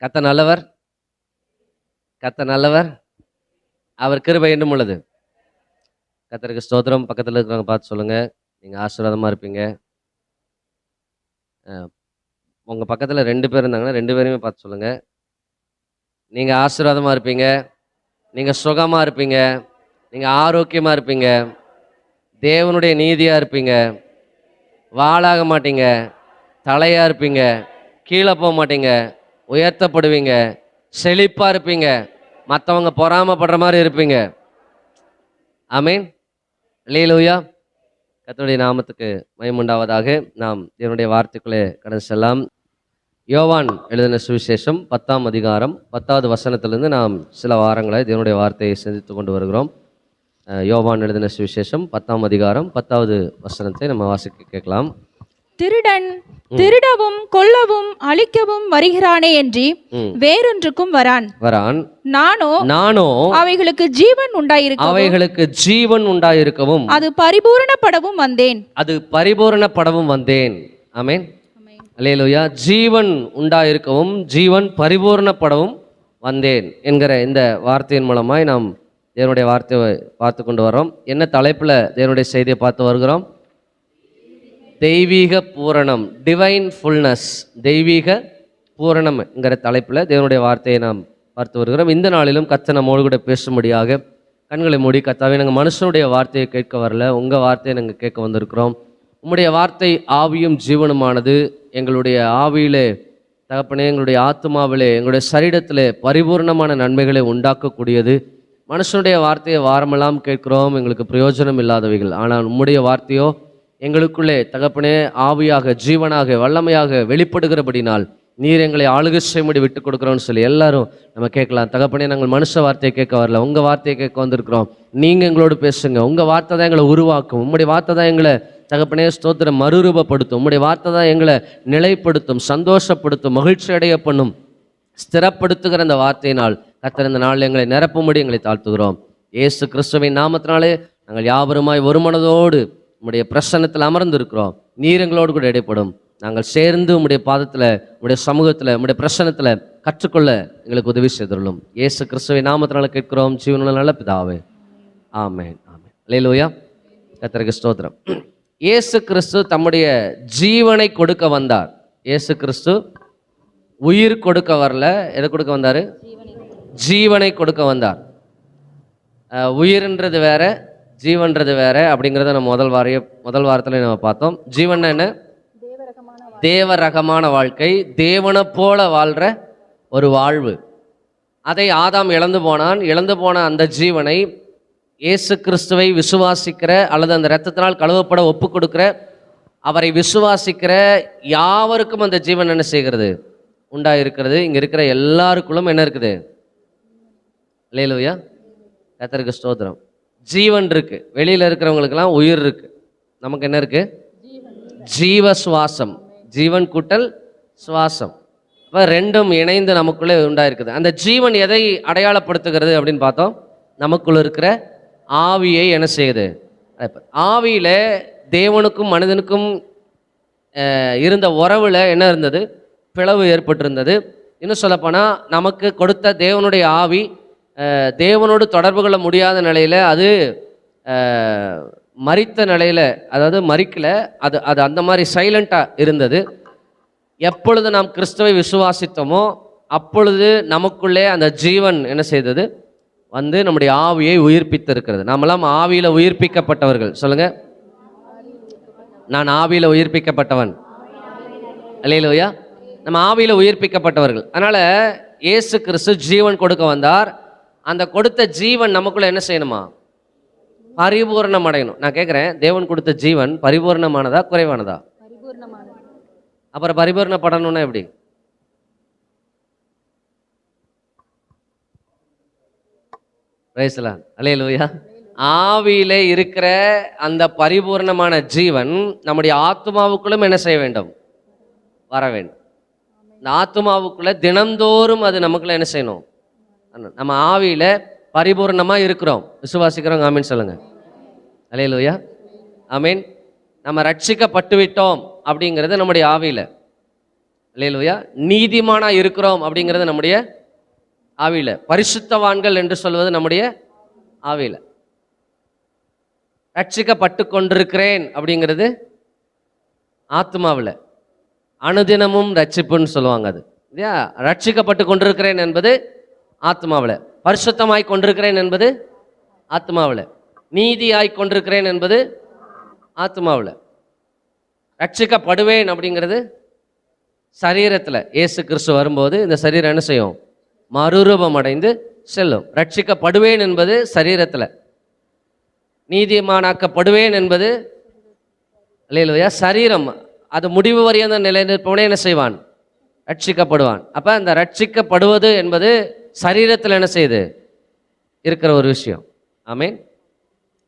கர்த்தர் நல்லவர், கர்த்தர் நல்லவர், அவர் கிருபை என்றும் உள்ளது. கர்த்தருக்கு ஸ்தோத்திரம். பக்கத்தில் இருக்கிறவங்க பார்த்து சொல்லுங்க, நீங்க ஆசீர்வாதமா இருப்பீங்க. உங்க பக்கத்துல 2 பேர் இருந்தாங்கன்னா 2 பேரையுமே பார்த்து சொல்லுங்க, நீங்க ஆசீர்வாதமா இருப்பீங்க, நீங்க சுகமா இருப்பீங்க, நீங்க ஆரோக்கியமா இருப்பீங்க, தேவனுடைய நீதியா இருப்பீங்க, வாளாக மாட்டீங்க, தலையா இருப்பீங்க, கீழே போக மாட்டீங்க, உயர்த்தப்படுவீங்க, செழிப்பா இருப்பீங்க, மற்றவங்க பொறாமப்படுற மாதிரி இருப்பீங்க. ஆமீன். அல்லேலூயா. கர்த்தருடைய நாமத்துக்கு மகிமை உண்டாவதாக. நாம் தேவனுடைய வார்த்தைக்குள்ளே கடந்து செல்லாம். யோவான் எழுதின சுவிசேஷம் 10ஆம் அதிகாரம் 10வது வசனத்திலிருந்து நாம் சில வாரங்களை தேவனுடைய வார்த்தையை சிந்தித்து கொண்டு வருகிறோம். யோவான் எழுதின சுவிசேஷம் 10ஆம் அதிகாரம் 10வது வசனத்தை நம்ம வாசிக்க கேட்கலாம். திருடன் திருடவும் கொல்லவும் அழிக்கவும் வருகிறானே என்று வேறொன்றுக்கும் வரான். நானோ அவைகளுக்கு ஜீவன் உண்டாயிருக்கவும் அது பரிபூரணப்படவும் வந்தேன். ஆமென். அல்லேலூயா. ஜீவன் உண்டாயிருக்கவும் ஜீவன் பரிபூரணப்படவும் வந்தேன் என்கிற இந்த வார்த்தையின் மூலமாய் நாம் தேவனுடைய வார்த்தையை பார்த்து கொண்டு வரோம். என்ன தலைப்பில் தேவனுடைய செய்தியை பார்த்து வருகிறோம்? தெய்வீக பூரணம், டிவைன் ஃபுல்னஸ், தெய்வீக பூரணம் என்கிற தலைப்பில் தேவனுடைய வார்த்தையை நாம் பார்த்து வருகிறோம். இந்த நாளிலும் கர்த்தர் நம்மோடு கூட பேசும்படியாக கண்களை மூடி, கர்த்தாவே நாங்கள் மனுஷனுடைய வார்த்தையை கேட்க வரல, உங்கள் வார்த்தையை நாங்கள் கேட்க வந்திருக்கிறோம். உம்முடைய வார்த்தை ஆவியும் ஜீவனுமானது. எங்களுடைய ஆவியிலே தகப்பனே, எங்களுடைய ஆத்மாவிலே, எங்களுடைய சரீரத்திலே பரிபூர்ணமான நன்மைகளை உண்டாக்கக்கூடியது. மனுஷனுடைய வார்த்தையை வாரமெல்லாம் கேட்கிறோம், எங்களுக்கு பிரயோஜனம் இல்லாதவைகள். ஆனால் உம்முடைய வார்த்தையோ எங்களுக்குள்ளே தகப்பனே ஆவியாக ஜீவனாக வல்லமையாக வெளிப்படுகிறபடினால் நீர் எங்களை ஆளுகை செய்யும்படி விட்டு கொடுக்குறோன்னு சொல்லி எல்லாரும் நம்ம கேட்கலாம். தகப்பனே, நாங்கள் மனுஷ வார்த்தையை கேட்க வரல, உங்கள் வார்த்தையை கேட்க வந்திருக்கிறோம். நீங்கள் எங்களோடு பேசுங்க. உங்கள் வார்த்தை தான் எங்களை உருவாக்கும். உம்முடைய வார்த்தை தான் எங்களை தகப்பனே ஸ்தோத்திரம் மறுரூபப்படுத்தும். உம்முடைய வார்த்தை தான் எங்களை நிலைப்படுத்தும், சந்தோஷப்படுத்தும், மகிழ்ச்சி அடைய பண்ணும், ஸ்திரப்படுத்துகிற அந்த வார்த்தையினால் கர்த்தர் இந்த நாளில் எங்களை நிரப்பும்படி எங்களை தாழ்த்துகிறோம். இயேசு கிறிஸ்துவின் நாமத்தினாலே நாங்கள் யாவருமாய் ஒரு மனதோடு உம்முடைய பிரசன்னத்தில் அமர்ந்து இருக்கிறோம். நீர் எங்களோடு கூட இடைப்படும். நாங்கள் சேர்ந்து உம்முடைய பாதத்தில், உம்முடைய சமூகத்தில், உம்முடைய பிரசன்னத்தில் கற்றுக்கொள்ள எங்களுக்கு உதவி செய்துள்ளோம். இயேசு கிறிஸ்துவின் நாமத்தினால கேட்கிறோம், ஜீவனுள்ள நல்ல பிதாவே. ஆமென், ஆமென். அல்லேலூயா. கர்த்தருக்கு ஸ்தோத்திரம். இயேசு கிறிஸ்து தம்முடைய ஜீவனை கொடுக்க வந்தார். இயேசு கிறிஸ்து உயிர் கொடுக்க வரல, எதை கொடுக்க வந்தார்? ஜீவனை கொடுக்க வந்தார். உயிர்ன்றது வேற, ஜீவன்றது வேற அப்படிங்கிறத நம்ம முதல் வாரத்தில் நம்ம பார்த்தோம். ஜீவன் என்ன? தேவ ரகமான வாழ்க்கை, தேவனை போல வாழ்கிற ஒரு வாழ்வு. அதை ஆதாம் இழந்து போனான். இழந்து போன அந்த ஜீவனை இயேசு கிறிஸ்துவை விசுவாசிக்கிற அல்லது அந்த இரத்தத்தினால் கழுவப்பட ஒப்பு கொடுக்கிற, அவரை விசுவாசிக்கிற யாவருக்கும் அந்த ஜீவன் என்ன செய்கிறது? உண்டாயிருக்கிறது. இங்கே இருக்கிற எல்லாருக்குள்ளும் என்ன இருக்குது? அல்லேலூயா. கர்த்தருக்கு ஸ்தோத்திரம். ஜீவன் இருக்கு. வெளியில் இருக்கிறவங்களுக்கெல்லாம் உயிர் இருக்கு. நமக்கு என்ன இருக்கு? ஜீவ சுவாசம். ஜீவன் கூட்டல் சுவாசம். இப்போ ரெண்டும் இணைந்து நமக்குள்ளே உண்டாயிருக்குது. அந்த ஜீவன் எதை அடையாளப்படுத்துகிறது அப்படின்னு பார்த்தோம்? நமக்குள்ள இருக்கிற ஆவியை என்ன செய்யுது? ஆவியில தேவனுக்கும் மனிதனுக்கும் இருந்த உறவுல என்ன இருந்தது? பிளவு ஏற்பட்டிருந்தது. இன்னும் சொல்லப்போனால் நமக்கு கொடுத்த தேவனுடைய ஆவி தேவனோடு தொடர்பு கொள்ள முடியாத நிலையில், அது மரித்த நிலையில், அதாவது மரிக்கல, அது அந்த மாதிரி சைலண்டாக இருந்தது. எப்பொழுது நாம் கிறிஸ்துவை விசுவாசித்தோமோ அப்பொழுது நமக்குள்ளே அந்த ஜீவன் என்ன செய்தது? வந்து நம்முடைய ஆவியை உயிர்ப்பித்திருக்கிறது. நாமெல்லாம் ஆவியில் உயிர்ப்பிக்கப்பட்டவர்கள். சொல்லுங்க, நான் ஆவியில் உயிர்ப்பிக்கப்பட்டவன். அல்லேலூயா. நம்ம ஆவியில் உயிர்ப்பிக்கப்பட்டவர்கள். அதனால் இயேசு கிறிஸ்து ஜீவன் கொடுக்க வந்தார். அந்த கொடுத்த ஜீவன் நமக்குள்ள என்ன செய்யணுமா? பரிபூர்ணம் அடையணும். நான் கேட்குறேன், தேவன் கொடுத்த ஜீவன் பரிபூர்ணமானதா குறைவானதா? அப்புறம் பரிபூர்ணப்படணும்னா எப்படி? ரைஸ்லாம். அல்லேலூயா. ஆவியிலே இருக்கிற அந்த பரிபூர்ணமான ஜீவன் நம்முடைய ஆத்மாவுக்குள்ளும் என்ன செய்ய வேண்டும்? வர வேண்டும். இந்த ஆத்மாவுக்குள்ள தினந்தோறும் அது நமக்குள்ள என்ன செய்யணும்? நம்ம ஆவியில பரிபூர்ணமா இருக்கிறோம். விசுவாசிக்கிறோம். ஆமீன் சொல்லுங்க. அல்லேலூயா. ஆமீன். நம்ம ரட்சிக்கப்பட்டு விட்டோம் அப்படிங்கிறது நம்முடைய ஆவியில. அல்லேலூயா. நீதிமானா இருக்கிறோம் அப்படிங்கிறது நம்முடைய ஆவியில. பரிசுத்தவான்கள் என்று சொல்வது நம்முடைய ஆவியில. ரட்சிக்கப்பட்டு கொண்டிருக்கிறேன் அப்படிங்கிறது ஆத்மாவில். அனுதினமும் ரட்சிப்புன்னு சொல்லுவாங்க அது இல்லையா. ரட்சிக்கப்பட்டு கொண்டிருக்கிறேன் என்பது ஆத்மாவில். பரிசுத்தமாய் கொண்டிருக்கிறேன் என்பது ஆத்மாவில். நீதியாய் கொண்டிருக்கிறேன் என்பது ஆத்மாவில். ரட்சிக்கப்படுவேன் அப்படிங்கிறது சரீரத்தில். இயேசு கிறிஸ்து வரும்போது இந்த சரீரம் என்ன செய்யும்? மறுரூபம் அடைந்து செல்லும். ரட்சிக்கப்படுவேன் என்பது சரீரத்தில். நீதிமானாக்கப்படுவேன் என்பது அல்லேலூயா சரீரம். அது முடிவு வரையும் அந்த நிலைநிற்பவனே என்ன செய்வான்? ரட்சிக்கப்படுவான். அப்போ அந்த ரட்சிக்கப்படுவது என்பது சரீரத்தில் என்ன செய்யுது? இருக்கிற ஒரு விஷயம். ஆமீன்.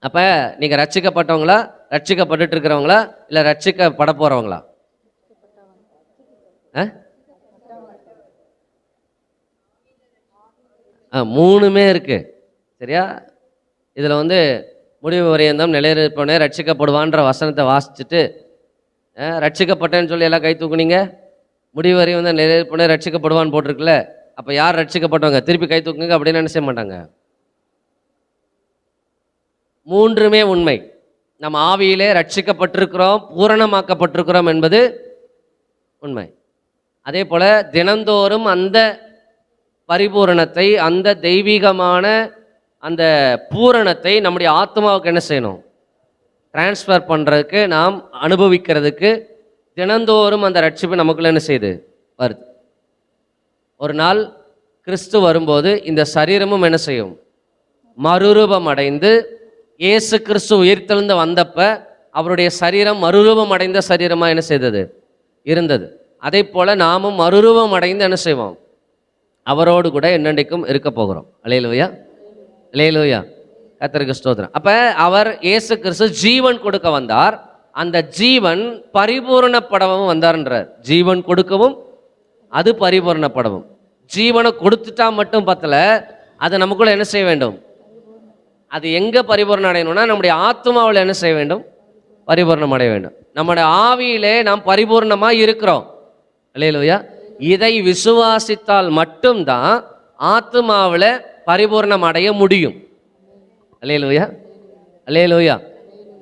அப்போ நீங்கள் ரட்சிக்கப்பட்டவங்களா, ரட்சிக்கப்பட்டு இருக்கிறவங்களா, இல்லை ரட்சிக்கப்பட போகிறவங்களா? மூணுமே இருக்கு சரியா. இதில் வந்து முடிவு வரையந்தம் நிலைநிற்பவனே ரட்சிக்கப்படுவான்ற வசனத்தை வாசிச்சுட்டு ரட்சிக்கப்பட்டேன்னு சொல்லி எல்லாம் கை தூக்குனீங்க. முடிவு வரையும் வந்து நிலைநிற்பவனே ரட்சிக்கப்படுவான்னு போட்டிருக்குல்ல. அப்போ யார் ரட்சிக்கப்பட்டவங்க? திருப்பி கை தூக்குங்க அப்படின்னு என்ன செய்ய மாட்டாங்க. மூன்றுமே உண்மை. நம்ம ஆவியிலே ரட்சிக்கப்பட்டிருக்கிறோம், பூரணமாக்கப்பட்டிருக்கிறோம் என்பது உண்மை. அதே போல தினந்தோறும் அந்த பரிபூரணத்தை, அந்த தெய்வீகமான அந்த பூரணத்தை நம்முடைய ஆத்மாவுக்கு என்ன செய்யணும்? டிரான்ஸ்ஃபர் பண்ணுறதுக்கு, நாம் அனுபவிக்கிறதுக்கு தினந்தோறும் அந்த ரட்சிப்பு நமக்குள்ள என்ன செய்யுது? வருது. ஒரு நாள் கிறிஸ்து வரும்போது இந்த சரீரமும் என்ன செய்யும்? மறுரூபம் அடைந்து, இயேசு கிறிஸ்து உயிர்த்தெழுந்து வந்தப்ப அவருடைய சரீரம் மறுரூபம் அடைந்த சரீரமாக என்ன செய்தது? இருந்தது. அதே போல நாமும் மறுரூபம் அடைந்து என்ன செய்வோம்? அவரோடு கூட என்னென்றைக்கும் இருக்க போகிறோம். அல்லேலூயா, அல்லேலூயா, கர்த்தருக்கு ஸ்தோத்திரம். அப்ப அவர் இயேசு கிறிஸ்து ஜீவன் கொடுக்க வந்தார். அந்த ஜீவன் பரிபூரணப்படவும் வந்தார்ன்றார். ஜீவன் கொடுக்கவும் அது பரிபூரணப்படவும். ஜீவனை கொடுத்துட்டா மட்டும் பத்தல, அது நமக்குள்ள என்ன செய்ய வேண்டும்? அது எங்க பரிபூரணம் அடையணும்னா நம்முடைய ஆத்மாவில் என்ன செய்ய வேண்டும்? பரிபூரணம் அடைய வேண்டும். நம்முடைய ஆவியிலே நாம் பரிபூர்ணமாக இருக்கிறோம். அல்லேலூயா. இதை விசுவாசித்தால் மட்டும்தான் ஆத்மாவில் பரிபூர்ணம் அடைய முடியும். அல்லேலூயா, அல்லேலூயா,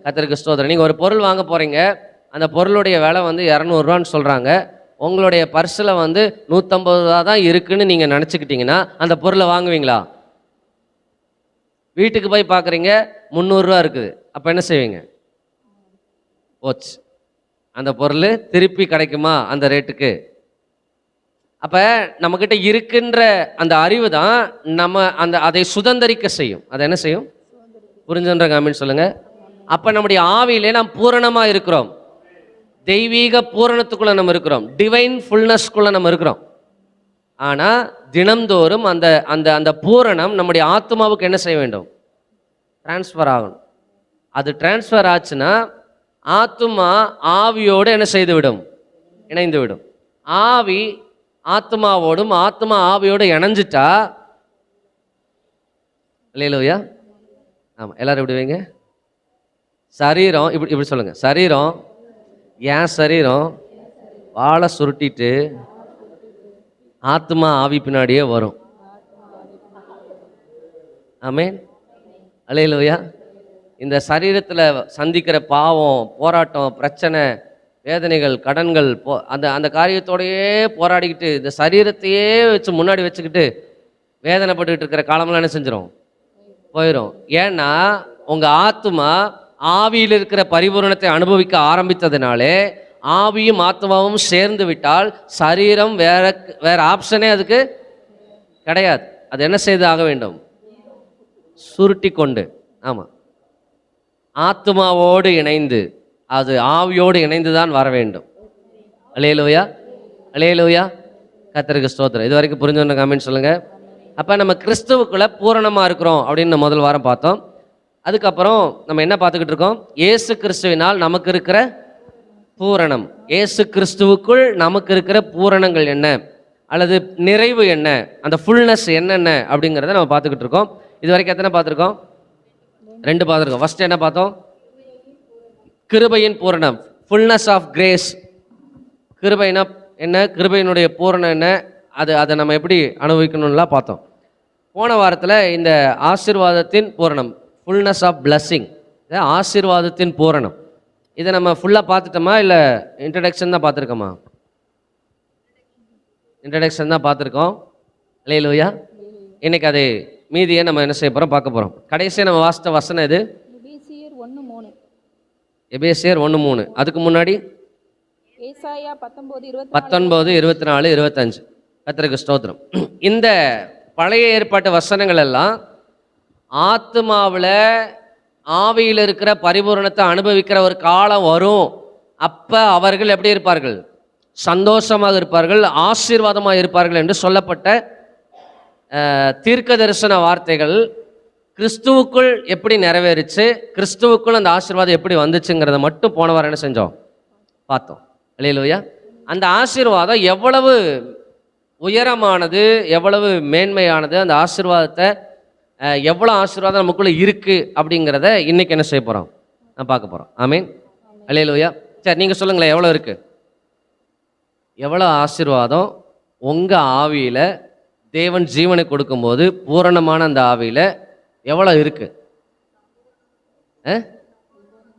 கர்த்தருக்கு ஸ்தோத்திரம். நீங்கள் ஒரு பொருள் வாங்க போகிறீங்க, அந்த பொருளுடைய விலை வந்து 200 ரூபான்னு சொல்கிறாங்க. உங்களுடைய பர்ஸில் வந்து 150 ரூபா தான் இருக்குன்னு நீங்கள் நினச்சிக்கிட்டீங்கன்னா அந்த பொருளை வாங்குவீங்களா? வீட்டுக்கு போய் பார்க்குறீங்க 300 ரூபா இருக்குது. அப்போ என்ன செய்வீங்க? போச்சு, அந்த பொருள் திருப்பி கிடைக்குமா அந்த ரேட்டுக்கு? அப்போ நம்மக்கிட்ட இருக்கின்ற அந்த அறிவு தான் நம்ம அதை சுதந்திரிக்க செய்யும். அதை என்ன செய்யும்? புரிஞ்சுன்ற காமின்னு சொல்லுங்க. அப்போ நம்முடைய ஆவியிலே நாம் பூரணமாக இருக்கிறோம். தெய்வீக பூரணத்துக்குள்ளே நம்ம இருக்கிறோம். டிவைன் ஃபுல்னஸ்க்குள்ளே நம்ம இருக்கிறோம். ஆனால் தினந்தோறும் அந்த அந்த அந்த பூரணம் நம்முடைய ஆத்மாவுக்கு என்ன செய்ய வேண்டும்? டிரான்ஸ்ஃபர் ஆகணும். அது டிரான்ஸ்ஃபர் ஆச்சுன்னா ஆத்மா ஆவியோடு என்ன செய்து விடும்? இணைந்து விடும். ஆவி ஆத்மாவோடும் ஆத்மா ஆவியோடு இணைஞ்சிட்டா, அல்லேலூயா, ஆமாம், எல்லாரும் எப்படி வைங்க. சரீரம் இப்படி இப்படி சொல்லுங்க. சரீரம், என் சரீரம் வாழை சுருட்டிட்டு ஆத்மா ஆவி பின்னாடியே வரும். ஆமென், அல்லேலூயா. இந்த சரீரத்தில் சந்திக்கிற பாவம், போராட்டம், பிரச்சனை, வேதனைகள், கடன்கள், அந்த அந்த காரியத்தோடையே போராடிக்கிட்டு இந்த சரீரத்தையே வச்சு முன்னாடி வச்சுக்கிட்டு வேதனைப்பட்டுக்கிட்டு இருக்கிற காலமெல்லாம் என்ன செஞ்சிடும்? போயிடும். ஏன்னா உங்கள் ஆத்மா ஆவியில் இருக்கிற பரிபூரணத்தை அனுபவிக்க ஆரம்பித்ததுனாலே, ஆவியும் ஆத்மாவும் சேர்ந்து விட்டால் சரீரம் வேற ஆப்ஷனே அதுக்கு கிடையாது. அது என்ன செய்து ஆக வேண்டும்? சுருட்டி கொண்டு, ஆமாம், ஆத்மாவோடு இணைந்து, அது ஆவியோடு இணைந்து தான் வர வேண்டும். அல்லேலூயா, அல்லேலூயா, கர்த்தருக்கு ஸ்தோத்திரம். இது வரைக்கும் புரிஞ்சவங்க கமெண்ட் சொல்லுங்க. அப்போ நம்ம கிறிஸ்துவுக்குள்ள பூரணமாக இருக்கிறோம் அப்படின்னு முதல் வாரம் பார்த்தோம். அதுக்கப்புறம் நம்ம என்ன பார்த்துக்கிட்டு இருக்கோம்? இயேசு கிறிஸ்துவினால் நமக்கு இருக்கிற பூரணம். இயேசு கிறிஸ்துவுக்குள் நமக்கு இருக்கிற பூரணங்கள் என்ன, அல்லது நிறைவு என்ன, அந்த ஃபுல்னஸ் என்னென்ன அப்படிங்கிறத நம்ம பார்த்துக்கிட்டு இருக்கோம். இது வரைக்கும் எத்தனை பார்த்துருக்கோம்? 2 பார்த்துருக்கோம். ஃபர்ஸ்ட் என்ன பார்த்தோம்? கிருபையின் பூரணம், ஃபுல்னஸ் ஆஃப் கிரேஸ். கிருபைனா என்ன, கிருபையினுடைய பூரணம் என்ன, அதை நம்ம எப்படி அனுபவிக்கணும்லாம் பார்த்தோம். போன வாரத்தில் இந்த ஆசீர்வாதத்தின் பூரணம், ஃபுல்னஸ் ஆஃப் பிளஸ்ஸிங், ஆசீர்வாதத்தின் பூரணம், இதை நம்ம ஃபுல்லாக பார்த்துட்டோமா இல்லை இன்ட்ரடக்ஷன் தான் பார்த்துருக்கோமா? இன்ட்ரடக்ஷன் தான் பார்த்துருக்கோம். அல்லேலூயா. இன்னைக்கு அதை மீதியை நம்ம என்ன செய்ய போகிறோம், பார்க்க போகிறோம். கடைசியாக நம்ம வாசித்த வசனம் இது எபேசியர் 1:3. எபேசியர் 1:3. அதுக்கு முன்னாடி ஏசாயா 19:24. 19, 24, 25. கர்த்தருக்கு ஸ்தோத்திரம். இந்த பழைய ஏற்பாட்டு வசனங்கள் எல்லாம் ஆத்துமாவில் ஆவியில் இருக்கிற பரிபூரணத்தை அனுபவிக்கிற ஒரு காலம் வரும். அப்போ அவர்கள் எப்படி இருப்பார்கள்? சந்தோஷமாக இருப்பார்கள், ஆசீர்வாதமாக இருப்பார்கள் என்று சொல்லப்பட்ட தீர்க்க தரிசன வார்த்தைகள் கிறிஸ்துவுக்குள் எப்படி நிறைவேறிச்சு, கிறிஸ்துவுக்குள் அந்த ஆசீர்வாதம் எப்படி வந்துச்சுங்கிறத மட்டும் போன வாரம் என்ன செஞ்சோம், பார்த்தோம். அல்லேலூயா. அந்த ஆசீர்வாதம் எவ்வளவு உயரமானது, எவ்வளவு மேன்மையானது, அந்த ஆசீர்வாதத்தை எவ்வளோ ஆசீர்வாதம் நமக்குள்ளே இருக்குது அப்படிங்கிறத இன்னைக்கு என்ன செய்ய போகிறோம், நான் பார்க்க போகிறோம். ஆமீன். அல்லேலூயா. சரி, நீங்கள் சொல்லுங்களேன், எவ்வளோ இருக்குது, எவ்வளோ ஆசீர்வாதம் உங்கள் ஆவியில் தேவன் ஜீவனை கொடுக்கும்போது பூரணமான அந்த ஆவியில் எவ்வளோ இருக்குது?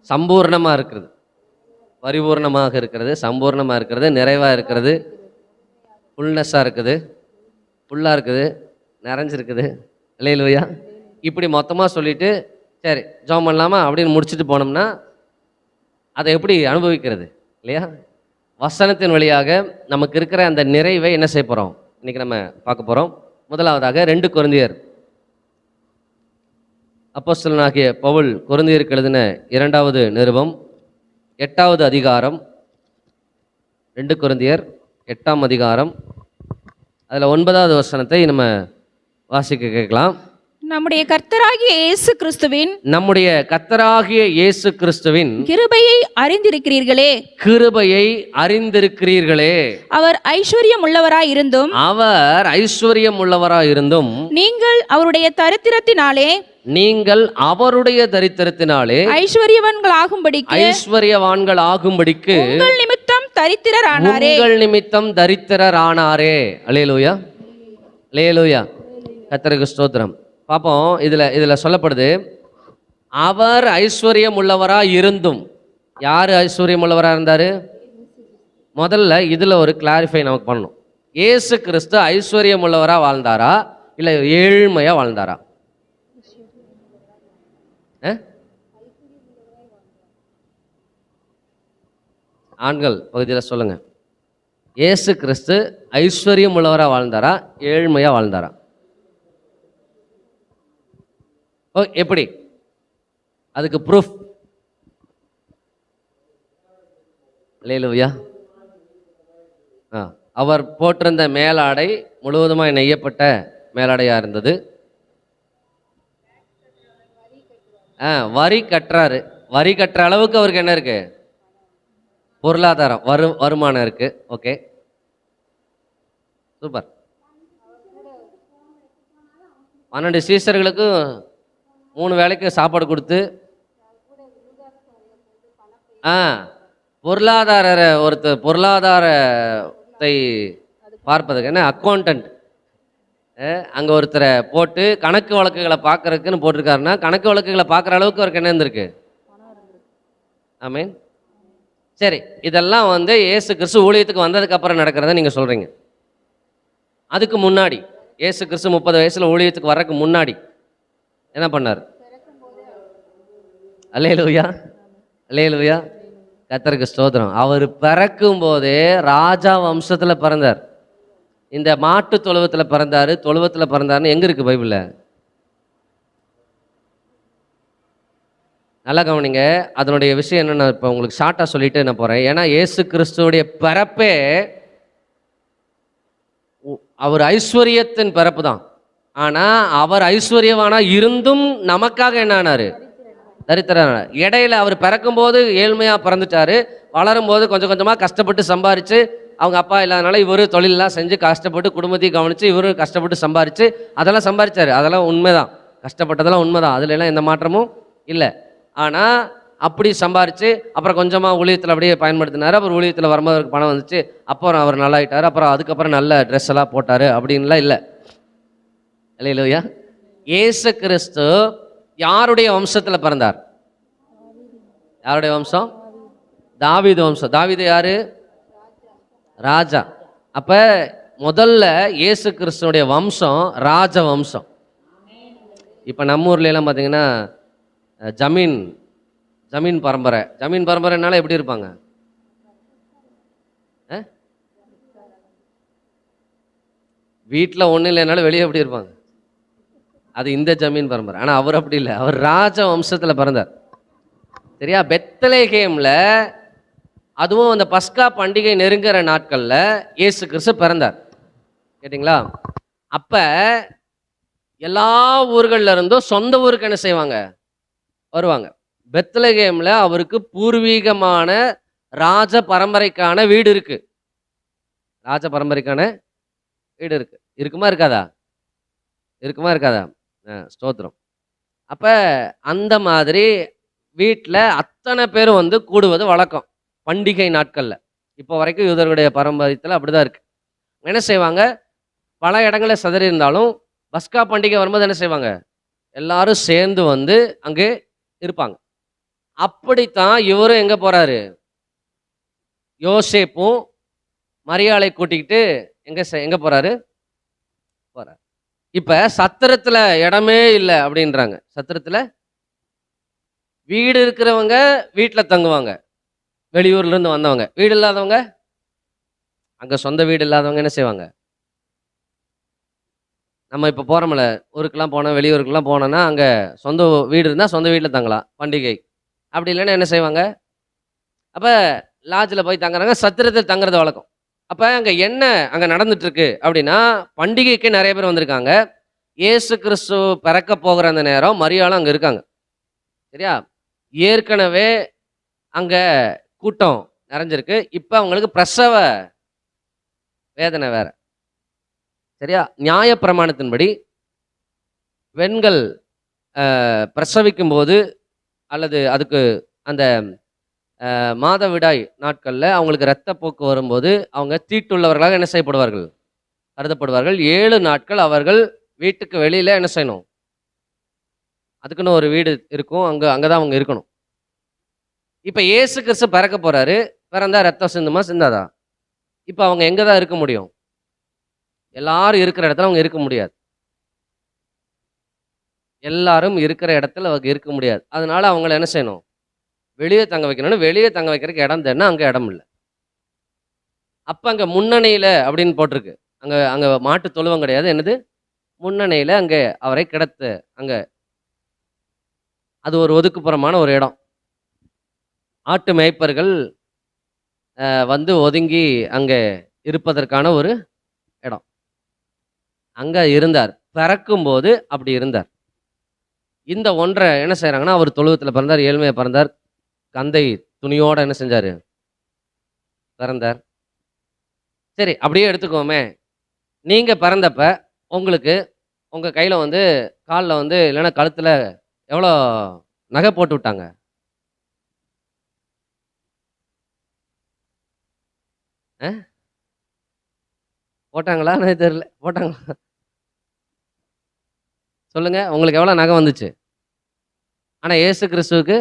சம்பூர்ணமாக இருக்கிறது, பரிபூர்ணமாக இருக்கிறது, சம்பூர்ணமாக இருக்கிறது, நிறைவாக இருக்கிறது, ஃபுல்னஸாக இருக்குது, ஃபுல்லாக இருக்குது, நிறைஞ்சிருக்குது. அல்லேலூயா. இப்படி மொத்தமாக சொல்லிட்டு சரி ஜெபம் பண்ணலாமா அப்படின்னு முடிச்சுட்டு போனோம்னா அதை எப்படி அனுபவிக்கிறது இல்லையா? வசனத்தின் வழியாக நமக்கு இருக்கிற அந்த நிறைவை என்ன செய்ய போகிறோம், இன்னைக்கு நம்ம பார்க்க போகிறோம். முதலாவதாக 2 கொரிந்தியர், அப்போஸ்தலனாகிய பவுல் கொரிந்தியருக்கு எழுதின 2வது நிருபம் 8வது அதிகாரம். 2 கொரிந்தியர் 8ஆம் அதிகாரம், அதில் 9வது வசனத்தை நம்ம வாசிக்க கேட்கலாம். நம்முடைய கர்த்தராகிய இயேசு கிறிஸ்துவின் கிருபையை அறிந்திருக்கிறீர்களே, அவர் ஐஸ்வர்யம் உள்ளவராய் இருந்தும் நீங்கள் அவருடைய தரித்திரத்தினாலே ஐஸ்வர்யவான்களாகும்படிக்கு உங்கள் நிமித்தம் தரித்திரரானாரே. அல்லேலூயா. அல்லேலூயா. கர்த்தருக்கு ஸ்தோத்திரம். பார்ப்போம். இதில் சொல்லப்படுது, அவர் ஐஸ்வர்யம் உள்ளவராக இருந்தும். யார் ஐஸ்வர்யம் உள்ளவராக இருந்தார்? முதல்ல இதில் ஒரு கிளாரிஃபை நமக்கு பண்ணணும். இயேசு கிறிஸ்து ஐஸ்வர்யம் உள்ளவராக வாழ்ந்தாரா இல்லை ஏழ்மையாக வாழ்ந்தாரா? ஆண்கள் பகுதியில் சொல்லுங்கள். இயேசு கிறிஸ்து ஐஸ்வர்யம் உள்ளவராக வாழ்ந்தாரா ஏழ்மையாக வாழ்ந்தாரா? ஓ, எப்படி? அதுக்கு ப்ரூஃப். அல்லேலூயா. அவர் போட்டிருந்த மேலாடை முழுவதுமாக நெய்யப்பட்ட மேலாடையாக இருந்தது. வரி கட்டுறாரு. வரி கட்டுற அளவுக்கு அவருக்கு என்ன இருக்கு? பொருளாதாரம், வருமானம் இருக்கு. Okay, super. 12 சீசர்களுக்கு 3 வேளைக்கு சாப்பாடு கொடுத்து பொருளாதாரத்தை பார்ப்பதுக்கு என்ன அக்கௌண்டன்ட் அங்கே ஒருத்தரை போட்டு கணக்கு வழக்குகளை பார்க்கறதுக்குன்னு போட்டிருக்காருன்னா கணக்கு வழக்குகளை பார்க்குற அளவுக்கு அவருக்கு என்ன இருந்திருக்கு? ஆமீன். சரி, இதெல்லாம் இயேசு கிறிஸ்து ஊழியத்துக்கு வந்ததுக்கு அப்புறம் நடக்கிறத நீங்கள் சொல்கிறீங்க. அதுக்கு முன்னாடி இயேசு கிறிஸ்து 30 வயசில் ஊழியத்துக்கு வர்றதுக்கு முன்னாடி என்ன பண்ணார்? அல்லேலூயா. அல்லேலூயா. கர்த்தருக்கு ஸ்தோத்திரம். அவர் பிறக்கும் போதே ராஜா வம்சத்தில் பிறந்தார். இந்த மாட்டு தொழுவத்தில் பிறந்தார். தொழுவத்தில் பிறந்தார்னு எங்கே இருக்குது பைபிளில்? நல்லா கவனிங்க. அதனுடைய விஷயம் என்னென்ன இப்போ உங்களுக்கு ஷார்ட்டாக சொல்லிட்டு என்ன போகிறேன். ஏன்னா இயேசு கிறிஸ்துவோடைய பிறப்பே அவர் ஐஸ்வர்யத்தின் பிறப்பு தான். ஆனால் அவர் ஐஸ்வர்யவானா இருந்தும் நமக்காக என்ன ஆனார்? தரித்திரனார். இடையில அவர் பிறக்கும்போது ஏழ்மையாக பிறந்துட்டார். வளரும்போது கொஞ்சம் கொஞ்சமாக கஷ்டப்பட்டு சம்பாரித்து, அவங்க அப்பா இல்லாதனால இவர் தொழிலெலாம் செஞ்சு கஷ்டப்பட்டு குடும்பத்தையும் கவனித்து இவரும் கஷ்டப்பட்டு சம்பாரித்து அதெல்லாம் சம்பாரிச்சார். அதெல்லாம் உண்மைதான், கஷ்டப்பட்டதெல்லாம் உண்மைதான், அதுல எல்லாம் எந்த மாற்றமும் இல்லை. ஆனால் அப்படி சம்பாரிச்சு அப்புறம் கொஞ்சமாக ஊழியத்தில் அப்படியே பயன்படுத்தினார். அப்புறம் ஊழியத்தில் வரும்போது அவருக்கு பணம் வந்துச்சு. அப்புறம் அவர் நல்லாயிட்டார். அப்புறம் அதுக்கப்புறம் நல்ல ட்ரெஸ் எல்லாம் போட்டார் அப்படின்லாம் இல்லை. அல்லேலூயா. இயேசு கிறிஸ்து யாருடைய வம்சத்தில் பிறந்தார்? யாருடைய வம்சம்? தாவீது வம்சம். தாவீது யாரு? ராஜா. அப்ப முதல்ல இயேசு கிறிஸ்துனுடைய வம்சம் ராஜ வம்சம். இப்போ நம்ம ஊர்ல எல்லாம் பார்த்தீங்கன்னா ஜமீன் ஜமீன் பரம்பரை. ஜமீன் பரம்பரைனால எப்படி இருப்பாங்க? வீட்டில் ஒன்றும் இல்லைனாலும் வெளியே எப்படி இருப்பாங்க? அது இந்த ஜமீன் பரம்பரை. ஆனால் அவர் அப்படி இல்லை. அவர் ராஜ வம்சத்தில் பிறந்தார். சரியா? பெத்லகேம்ல, அதுவும் அந்த பஸ்கா பண்டிகை நெருங்குற நாட்களில் இயேசு கிறிஸ்து பிறந்தார். கேட்டிங்களா? அப்போ எல்லா ஊர்கள்ல இருந்தும் சொந்த ஊருக்கு என்ன செய்வாங்க? வருவாங்க. பெத்லகேம்ல அவருக்கு பூர்வீகமான ராஜ பரம்பரைக்கான வீடு இருக்கு. ராஜ பரம்பரைக்கான வீடு இருக்கு. இருக்குமா இருக்காதா? இருக்குமா இருக்காதா? ஸ்தோத்திரம். அப்ப அந்த மாதிரி வீட்டில் அத்தனை பேரும் வந்து கூடுவது வழக்கம் பண்டிகை நாட்கள்ல. இப்போ வரைக்கும் யூதர்களுடைய பாரம்பரியத்தில் அப்படிதான் இருக்கு. என்ன செய்வாங்க? பல இடங்களில் சிதறி இருந்தாலும் பஸ்கா பண்டிகை வரும்போது என்ன செய்வாங்க? எல்லாரும் சேர்ந்து வந்து அங்கே இருப்பாங்க. அப்படித்தான் இவரும் எங்க போறாரு? யோசேப்பும் மரியாளை கூட்டிக்கிட்டு எங்க போறாரு? போறாரு. இப்ப சத்திரத்துல இடமே இல்லை அப்படின்றாங்க. சத்திரத்துல வீடு இருக்கிறவங்க வீட்டில் தங்குவாங்க. வெளியூர்ல இருந்து வந்தவங்க. வீடு இல்லாதவங்க, அங்க சொந்த வீடு இல்லாதவங்க என்ன செய்வாங்க? நம்ம இப்போ போகிறோம்ல, ஊருக்கெல்லாம் போனோம், வெளியூருக்கெல்லாம் போனோன்னா அங்கே சொந்த வீடு இருந்தால் சொந்த வீட்டில் தங்கலாம் பண்டிகை. அப்படி இல்லைன்னா என்ன செய்வாங்க? அப்போ லாட்ஜில் போய் தங்குறாங்க. சத்திரத்தில் தங்குறது வழக்கம். அப்போ அங்கே என்ன அங்கே நடந்துட்டுருக்கு அப்படின்னா, பண்டிகைக்கு நிறைய பேர் வந்திருக்காங்க. இயேசு கிறிஸ்து பிறக்க போகிற அந்த நேரம் மரியாளும் அங்கே இருக்காங்க. சரியா? ஏற்கனவே அங்கே கூட்டம் நிறைஞ்சிருக்கு. இப்போ அவங்களுக்கு பிரசவ வேதனை வேற. சரியா? நியாய பிரமாணத்தின்படி பெண்கள் பிரசவிக்கும் போது அல்லது அதுக்கு அந்த மாதவிடாய் நாட்களில் அவங்களுக்கு இரத்தப்போக்கு வரும்போது அவங்க தீட்டுள்ளவர்களாக என்ன செய்யப்படுவார்கள்? கருதப்படுவார்கள். 7 நாட்கள் அவர்கள் வீட்டுக்கு வெளியில் என்ன செய்யணும்? அதுக்குன்னு ஒரு வீடு இருக்கும். அங்கே தான் அவங்க இருக்கணும். இப்போ இயேசு கிறிஸ்து பிறக்க போகிறாரு. பிறந்தா ரத்தம் சிந்துமா சிந்தாதா? இப்போ அவங்க எங்கே தான் இருக்க முடியும்? எல்லாரும் இருக்கிற இடத்துல அவங்க இருக்க முடியாது. எல்லாரும் இருக்கிற இடத்துல அவங்க இருக்க முடியாது. அதனால அவங்கள என்ன செய்யணும்? வெளியே தங்க வைக்கணும்னு வெளியே தங்க வைக்கிறதுக்கு இடம் தேடினா அங்கே இடம் இல்லை. அப்போ அங்கே முன்னணியில் அப்படின்னு போட்டிருக்கு. அங்கே அங்கே மாட்டு தொழுவம் கிடையாது. என்னது? முன்னணியில் அங்கே அவரை கிடத்து அங்கே அது ஒரு ஒதுக்குப்புறமான ஒரு இடம். ஆட்டு மேய்ப்பர்கள் வந்து ஒதுங்கி அங்கே இருப்பதற்கான ஒரு இடம். அங்கே இருந்தார். பிறக்கும்போது அப்படி இருந்தார். இந்த ஒன்றை என்ன செய்கிறாங்கன்னா, அவர் தொழுவத்தில் பிறந்தார், ஏழ்மையாக பிறந்தார், கந்தை துணியோடு என்ன செஞ்சார்? பிறந்தார். சரி, அப்படியே எடுத்துக்கோமே. நீங்கள் பிறந்தப்ப உங்களுக்கு உங்கள் கையில் வந்து காலில் வந்து இல்லைன்னா கழுத்தில் எவ்வளோ நகை போட்டு விட்டாங்க? போட்டாங்களா? எனக்கு தெரியல. போட்டாங்களா? சொல்லுங்க, உங்களுக்கு எவ்வளோ நகை வந்துச்சு? ஆனால் இயேசு கிறிஸ்துவுக்கு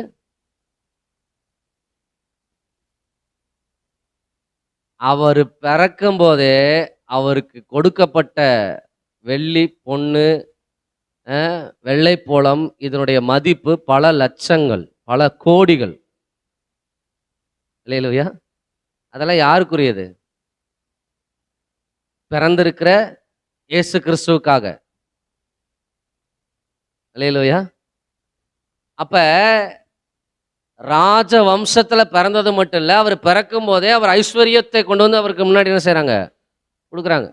அவர் பிறக்கும் போதே அவருக்கு கொடுக்கப்பட்ட வெள்ளி, பொண்ணு, வெள்ளைப்போளம் இதனுடைய மதிப்பு பல லட்சங்கள், பல கோடிகள். இல்லையா? அதெல்லாம் யாருக்குரியது? பிறந்திருக்கிற இயேசு கிறிஸ்துவுக்காக. அல்லேலூயா. அப்ப ராஜ வம்சத்துல பிறந்தது மட்டும் இல்ல, அவர் பிறக்கும் போதே அவர் ஐஸ்வர்யத்தை கொண்டு வந்து அவருக்கு முன்னாடி என்ன செய்றாங்க? கொடுக்குறாங்க.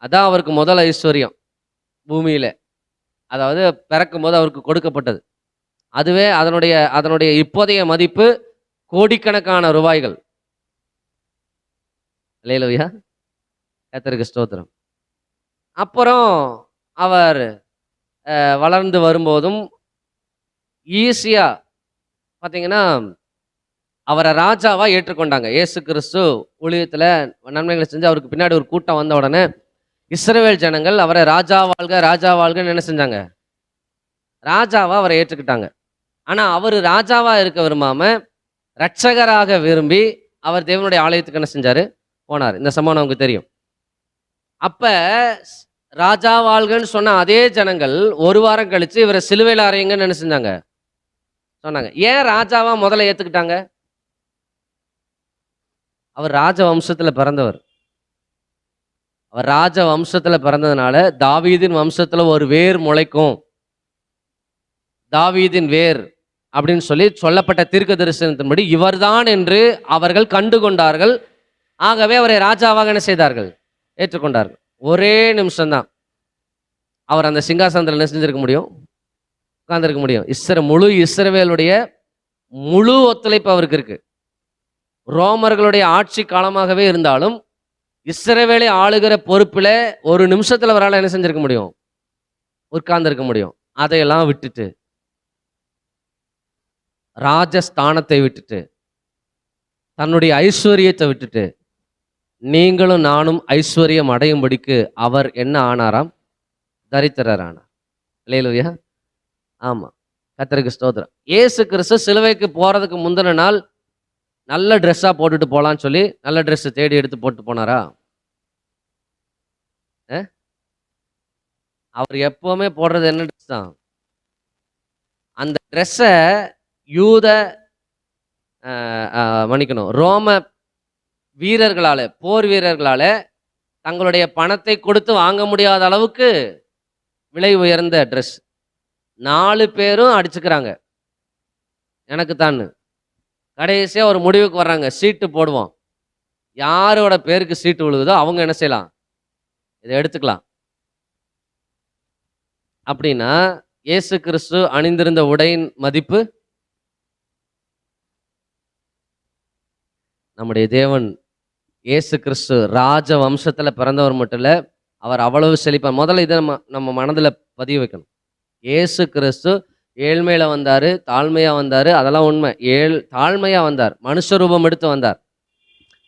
அதான் அவருக்கு முதல் ஐஸ்வர்யம் பூமியில. அதாவது பிறக்கும் போது அவருக்கு கொடுக்கப்பட்டது. அதுவே அதனுடைய இப்போதைய மதிப்பு கோடிக்கணக்கான ரூபாய்கள். அல்லேலூயா. கர்த்தருக்கு ஸ்தோத்திரம். அப்புறம் அவர் வளர்ந்து வரும்போதும் ஈஸியா பார்த்தீங்கன்னா அவரை ராஜாவா ஏற்றுக்கொண்டாங்க. இயேசு கிறிஸ்து ஊழியத்துல நன்மைகளை செஞ்சு அவருக்கு பின்னாடி ஒரு கூட்டம் வந்த உடனே இஸ்ரவேல் ஜனங்கள் அவரை ராஜா வாழ்க ராஜா வாழ்கன்னு என்ன செஞ்சாங்க? ராஜாவா அவரை ஏற்றுக்கிட்டாங்க. ஆனா அவர் ராஜாவா இருக்க விரும்பாம ரட்சகராக விரும்பி அவர் தேவனுடைய ஆலயத்துக்கு என்ன செஞ்சாரு? போனார். இந்த சம்பவம் நமக்கு தெரியும். அப்ப ராஜா வாழ்கன்னு சொன்ன அதே ஜனங்கள் ஒரு வாரம் கழிச்சு இவரை சிலுவையில் அறையுங்கன்னு என்ன செஞ்சாங்க? சொன்னாங்க. ஏன் ராஜாவா முதல்ல ஏத்துக்கிட்டாங்க? அவர் ராஜ வம்சத்துல பிறந்தவர். அவர் ராஜ வம்சத்துல பிறந்ததுனால தாவீதின் வம்சத்துல ஒரு வேர் முளைக்கும், தாவீதின் வேர் அப்படின்னு சொல்லி சொல்லப்பட்ட தீர்க்க தரிசனத்தின்படி இவர்தான் என்று அவர்கள் கண்டு கொண்டார்கள். ஆகவே அவரை ராஜாவாக என்ன செய்தார்கள்? ஏற்றுக்கொண்டார்கள். ஒரே நிமிஷம்தான் அவர் அந்த சிங்காசனத்தில் என்ன செஞ்சிருக்க முடியும்? உட்கார்ந்திருக்க முடியும். முழு இஸ்ரவேலுடைய முழு ஒத்துழைப்பு அவருக்கு இருக்கு. ரோமர்களுடைய ஆட்சி காலமாகவே இருந்தாலும் இஸ்ரவேலை ஆளுகிற பொறுப்புல ஒரு நிமிஷத்துல அவரால் என்ன செஞ்சிருக்க முடியும்? உட்கார்ந்திருக்க முடியும். அதையெல்லாம் விட்டுட்டு, ராஜஸ்தானத்தை விட்டுட்டு, தன்னுடைய ஐஸ்வர்யத்தை விட்டுட்டு, நீங்களும் நானும் ஐஸ்வர்யம் அடையும்படிக்கு அவர் என்ன ஆனாராம்? தரித்திரர் ஆனார். அல்லேலூயா. ஆமா, கர்த்தருக்கு ஸ்தோத்திரம். இயேசு கிறிஸ்து சிலுவைக்கு போறதுக்கு முந்தின நாள் நல்ல ட்ரெஸ்ஸா போட்டுட்டு போலான்னு சொல்லி நல்ல ட்ரெஸ் தேடி எடுத்து போட்டு போனாரா? அவர் எப்பவுமே போடுறது என்ன ட்ரெஸ் தான்? அந்த ட்ரெஸ்ஸை யூத மன்னிக்கணும், ரோம வீரர்களால, போர் வீரர்களால தங்களுடைய பணத்தை கொடுத்து வாங்க முடியாத அளவுக்கு விலை உயர்ந்த ட்ரெஸ். 4 பேரும் அடிச்சுக்கிறாங்க எனக்கு தான். கடைசியாக ஒரு முடிவுக்கு வர்றாங்க, சீட்டு போடுவோம், யாரோட பேருக்கு சீட்டு விழுகுதோ அவங்க என்ன செய்யலாம்? இதை எடுத்துக்கலாம். அப்படின்னா இயேசு கிறிஸ்து அணிந்திருந்த உடையின் மதிப்பு, நம்முடைய தேவன் இயேசு கிறிஸ்து ராஜ வம்சத்துல பிறந்தவர் மட்டும் இல்ல, அவர் அவ்வளவு செழிப்பார். முதல்ல இதை நம்ம மனதில் பதிவு வைக்கணும். இயேசு கிறிஸ்து ஏழ்மையில வந்தாரு, தாழ்மையா வந்தாரு, அதெல்லாம் உண்மை. தாழ்மையா வந்தார், மனுஷ ரூபம் எடுத்து வந்தார்.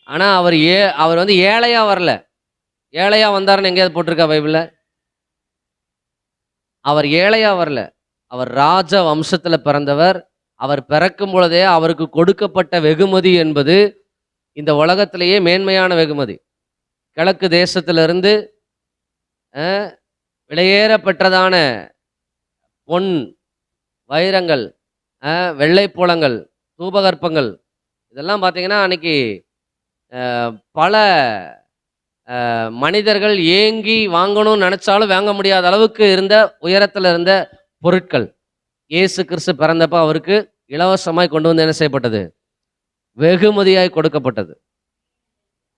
ஆனா அவர் வந்து ஏழையா வரல. ஏழையா வந்தாருன்னு எங்கேயாவது போட்டிருக்கா பைபிள்ல? அவர் ஏழையா வரல. அவர் ராஜ வம்சத்துல பிறந்தவர். அவர் பிறக்கும் பொழுதே அவருக்கு கொடுக்கப்பட்ட வெகுமதி என்பது இந்த உலகத்திலேயே மேன்மையான வெகுமதி. கிழக்கு தேசத்திலிருந்து விலையேறப்பெற்றதான பொன், வைரங்கள், வெள்ளைப்பூளங்கள், தூபகற்பங்கள், இதெல்லாம் பார்த்தீங்கன்னா அன்னைக்கு பல மனிதர்கள் ஏங்கி வாங்கணும்னு நினைச்சாலும் வாங்க முடியாத அளவுக்கு இருந்த உயரத்தில் இருந்த பொருட்கள் இயேசு கிறிஸ்து பிறந்தப்ப அவருக்கு இலவசமாய் கொண்டு வந்து என்ன செய்யப்பட்டது? வெகுமதியாய் கொடுக்கப்பட்டது.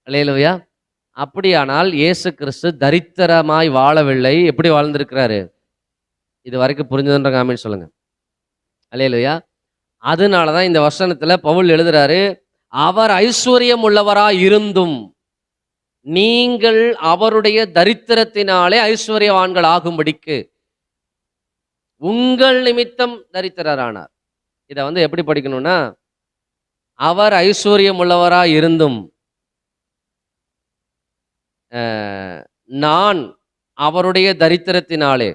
அல்லேலூயா. அப்படியானால் இயேசு கிறிஸ்து தரித்திரமாய் வாழவில்லை. எப்படி வாழ்ந்திருக்கிறாரு? இது வரைக்கும் புரிஞ்சதுன்றாங்க, ஆமீன் சொல்லுங்க. அல்லேலூயா. அதனாலதான் இந்த வசனத்துல பவுல் எழுதுறாரு, அவர் ஐஸ்வர்யம் உள்ளவராய் இருந்தும் நீங்கள் அவருடைய தரித்திரத்தினாலே ஐஸ்வர்யவான்கள் ஆகும்படிக்கு உங்கள் நிமித்தம் தரித்திரரானார். இதை வந்து எப்படி படிக்கணும்னா, அவர் ஐஸ்வர்யம் உள்ளவராய் இருந்தும் நான் அவருடைய தரித்திரத்தினாலே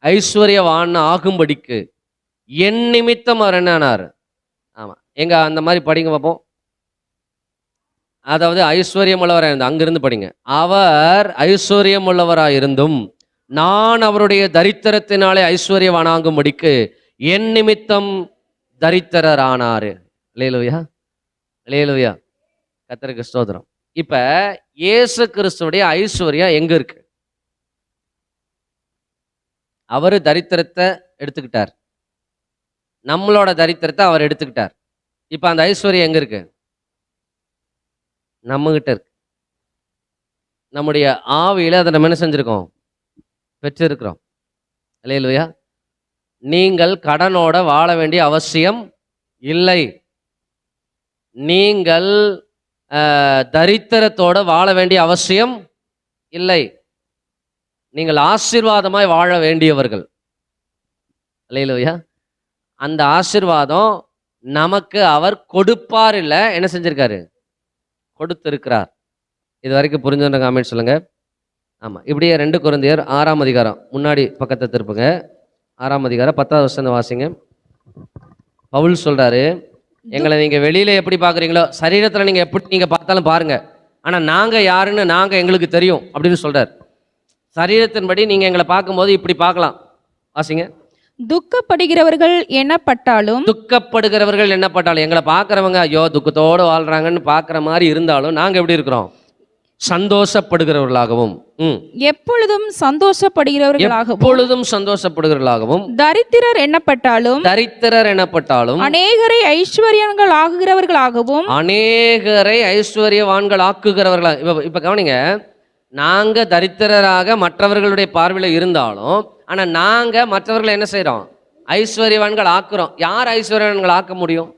ஐஸ்வர்யவான் ஆகும்படிக்கு என் நிமித்தம் அவர் என்ன ஆனார்? ஆமா, எங்க அந்த மாதிரி படிங்க பார்ப்போம். அதாவது ஐஸ்வர்யம் உள்ளவராக இருந்த, அங்கிருந்து படிங்க. அவர் ஐஸ்வர்யம் உள்ளவராக இருந்தும் நான் அவருடைய தரித்திரத்தினாலே ஐஸ்வர்யவானாகும்படிக்கு என் நிமித்தம் தரித்திரர் ஆனாரு. அல்லேலூயா, அல்லேலூயா, கர்த்தருக்கு ஸ்தோத்திரம். இப்ப இயேசு கிறிஸ்துவுடைய ஐஸ்வர்யம் எங்க இருக்கு? அவரு தரித்திரத்தை எடுத்துக்கிட்டார், நம்மளோட தரித்திரத்தை அவர் எடுத்துக்கிட்டார். இப்ப அந்த ஐஸ்வர்யம் எங்க இருக்கு? நம்ம கிட்ட இருக்கு. நம்முடைய ஆவியில அதை நம்ம என்ன செஞ்சிருக்கோம்? பெற்றிருக்கிறோம். அல்லேலூயா. நீங்கள் கடனோட வாழ வேண்டிய அவசியம் இல்லை. நீங்கள் தரித்திரத்தோட வாழ வேண்டிய அவசியம் இல்லை. நீங்கள் ஆசீர்வாதமாய் வாழ வேண்டியவர்கள். அல்லேலூயா. அந்த ஆசீர்வாதம் நமக்கு அவர் கொடுப்பார் இல்ல, என்ன செஞ்சிருக்காரு? கொடுத்திருக்கிறார். இது வரைக்கும் புரிஞ்சுன்ற காமெண்ட் சொல்லுங்க. ஆமா, இப்படியே 2 கொரிந்தியர் 6ஆம் அதிகாரம், முன்னாடி பக்கத்தை திருப்புங்க. 6ஆம் அதிகாரம் 10வது வசனம் வாசிங்க. பவுல் சொல்றாரு, எங்களை நீங்க வெளியில எப்படி பாக்குறீங்களோ, சரீரத்துல நீங்க எப்படி நீங்க பார்த்தாலும் பாருங்க, ஆனா நாங்க யாருன்னு நாங்க எங்களுக்கு தெரியும் அப்படின்னு சொல்றாரு. சரீரத்தின்படி நீங்க எங்களை பார்க்கும்போது இப்படி பார்க்கலாம். வாசிங்க. துக்கப்படுகிறவர்கள் எண்ணப்பட்டாலும் துக்கப்படுகிறவர்கள் என்னப்பட்டாலும், எங்களை பார்க்கறவங்க ஐயோ துக்கத்தோடு வாழ்றாங்கன்னு பார்க்குற மாதிரி இருந்தாலும் நாங்க எப்படி இருக்கிறோம்? சந்தோஷப்படுகிறவர்களாகவும், எப்பொழுதும் சந்தோஷப்படுகிறவர்களாகவும், எப்பொழுதும் சந்தோஷப்படுகிறவர்களாகவும், தரித்திரர் எண்ணப்பட்டாலும் தரித்திரர் எனப்பட்டாலும், அநேகரை ஐஸ்வர்யங்கள் ஆகுகிறவர்களாகவும், அநேகரை ஐஸ்வர்யவான்கள் ஆக்குகிறவர்களா. இப்ப கவனிங்க, நாங்க தரித்திரராக மற்றவர்களுடைய பார்வையில் இருந்தாலும், ஆனா நாங்க மற்றவர்களை என்ன செய்றோம்? ஐஸ்வர்யவான்கள் ஆக்குறோம். யார் ஐஸ்வர்யவான்கள் ஆக்க முடியும்?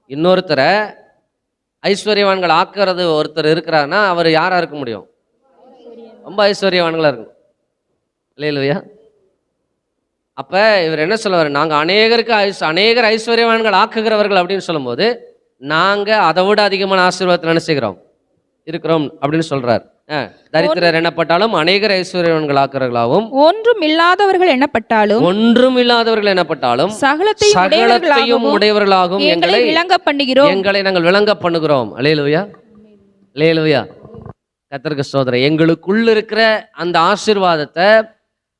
இன்னொருத்தரை ஐஸ்வர்யவான்கள் ஆக்குறது ஒருத்தர் இருக்கிறாருன்னா அவர் யாரா இருக்க முடியும்? ரொம்ப ஐஸ்வர்யவான்களா இருக்கும். இல்லையா? அப்ப இவர் என்ன சொல்லுவார்? நாங்க அநேகர் ஐஸ்வர்யவான்கள் ஆக்குகிறவர்கள் அப்படின்னு சொல்லும்போது, நாங்க அதை விட அதிகமான ஆசீர்வாதத்தில் என்ன செய்கிறோம்? இருக்கிறோம் அப்படின்னு சொல்றார். தரித்திரர் எண்ணப்பட்டாலும் அநேகர் ஐஸ்வர்யவான்கள் ஆக்குறவர்களாகவும், ஒன்றும் இல்லாதவர்கள் எண்ணப்பட்டாலும் ஒன்றும் இல்லாதவர்கள் எனப்பட்டாலும், சகலத்தையும் உடையவர்களாகவும் எங்களை விளங்க பண்ணுகிறோம். எங்களை நாங்கள் விளங்க பண்ணுகிறோம். அல்லேலூயா, அல்லேலூயா. கர்த்தருக்கு ஸ்தோத்திரம். எங்களுக்குள்ள இருக்கிற அந்த ஆசீர்வாதத்தை,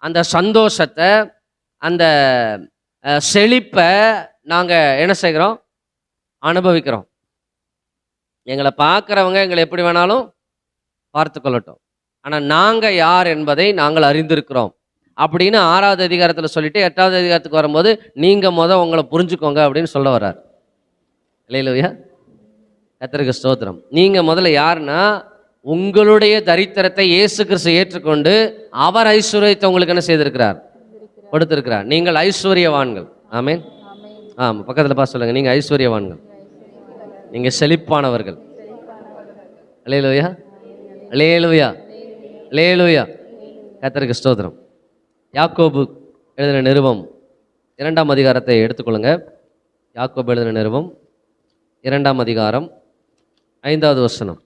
அந்த சந்தோஷத்தை, அந்த செழிப்பை நாங்க என்ன செய்கிறோம்? அனுபவிக்கிறோம். எங்களை பார்க்குறவங்க எங்களை எப்படி வேணாலும் பார்த்து கொள்ளட்டும், ஆனால் நாங்கள் யார் என்பதை நாங்கள் அறிந்திருக்கிறோம் அப்படின்னு 6வது அதிகாரத்தில் சொல்லிட்டு 8வது அதிகாரத்துக்கு வரும்போது நீங்கள் உங்களை புரிஞ்சுக்கோங்க அப்படின்னு சொல்ல வர்றார். இல்லையா? கர்த்தருக்கு ஸ்தோத்திரம். நீங்கள் முதல்ல யாருன்னா, உங்களுடைய தரித்திரத்தை இயேசு கிறிஸ்து ஏற்றுக்கொண்டு அவர் ஐஸ்வர்யத்தை உங்களுக்கு என்ன செய்திருக்கிறார்? கொடுத்திருக்கிறார். நீங்கள் ஐஸ்வர்யவான்கள். ஆமென். ஆமாம், பக்கத்தில் பார்த்து சொல்லுங்க, நீங்கள் ஐஸ்வர்யவான்கள், நீங்கள் செழிப்பானவர்கள். அல்லேலூயா, அல்லேலூயா, அல்லேலூயா. கர்த்தருக்கு ஸ்தோத்திரம். யாக்கோபு எழுதின நிருபம் 2ஆம் அதிகாரத்தை எடுத்துக்கொள்ளுங்க. யாக்கோபு எழுதின நிருபம் 2ஆம் அதிகாரம் 5வது வசனம்.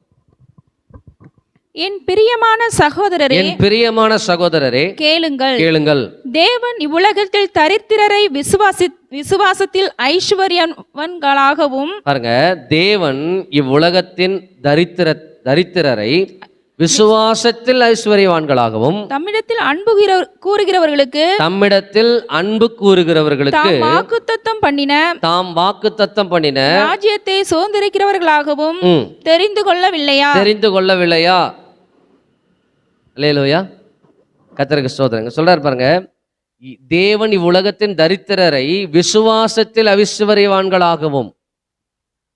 என் பிரியமான சகோதரரே, என் பிரியமான சகோதரரே, கேளுங்கள், கேளுங்கள். தேவன் இவ்வுலகத்தில் தரித்திரரை விசுவாசத்தில் ஐஸ்வர்யவான்களாகவும், பாருங்க, தேவன் இவ்வுலகத்தின் தரித்திரரை விசுவாசத்தில் ஐஸ்வர்யவான்களாகவும், தம்மிடத்தில் அன்பு கூறுகிறவர்களுக்கு தாம் வாக்குத்தத்தம் பண்ணின ராஜ்யத்தை சுதந்திரிக்கிறவர்களாகவும் தெரிந்து கொள்ளவில்லையா? அல்லேலூயா. கர்த்தருக்கு ஸ்தோத்திரம். சொல்றாரு பாருங்க, தேவன் இவ்வுலகத்தின் தரித்திரரை விசுவாசத்தில் ஐஸ்வர்யவான்களாகவும்.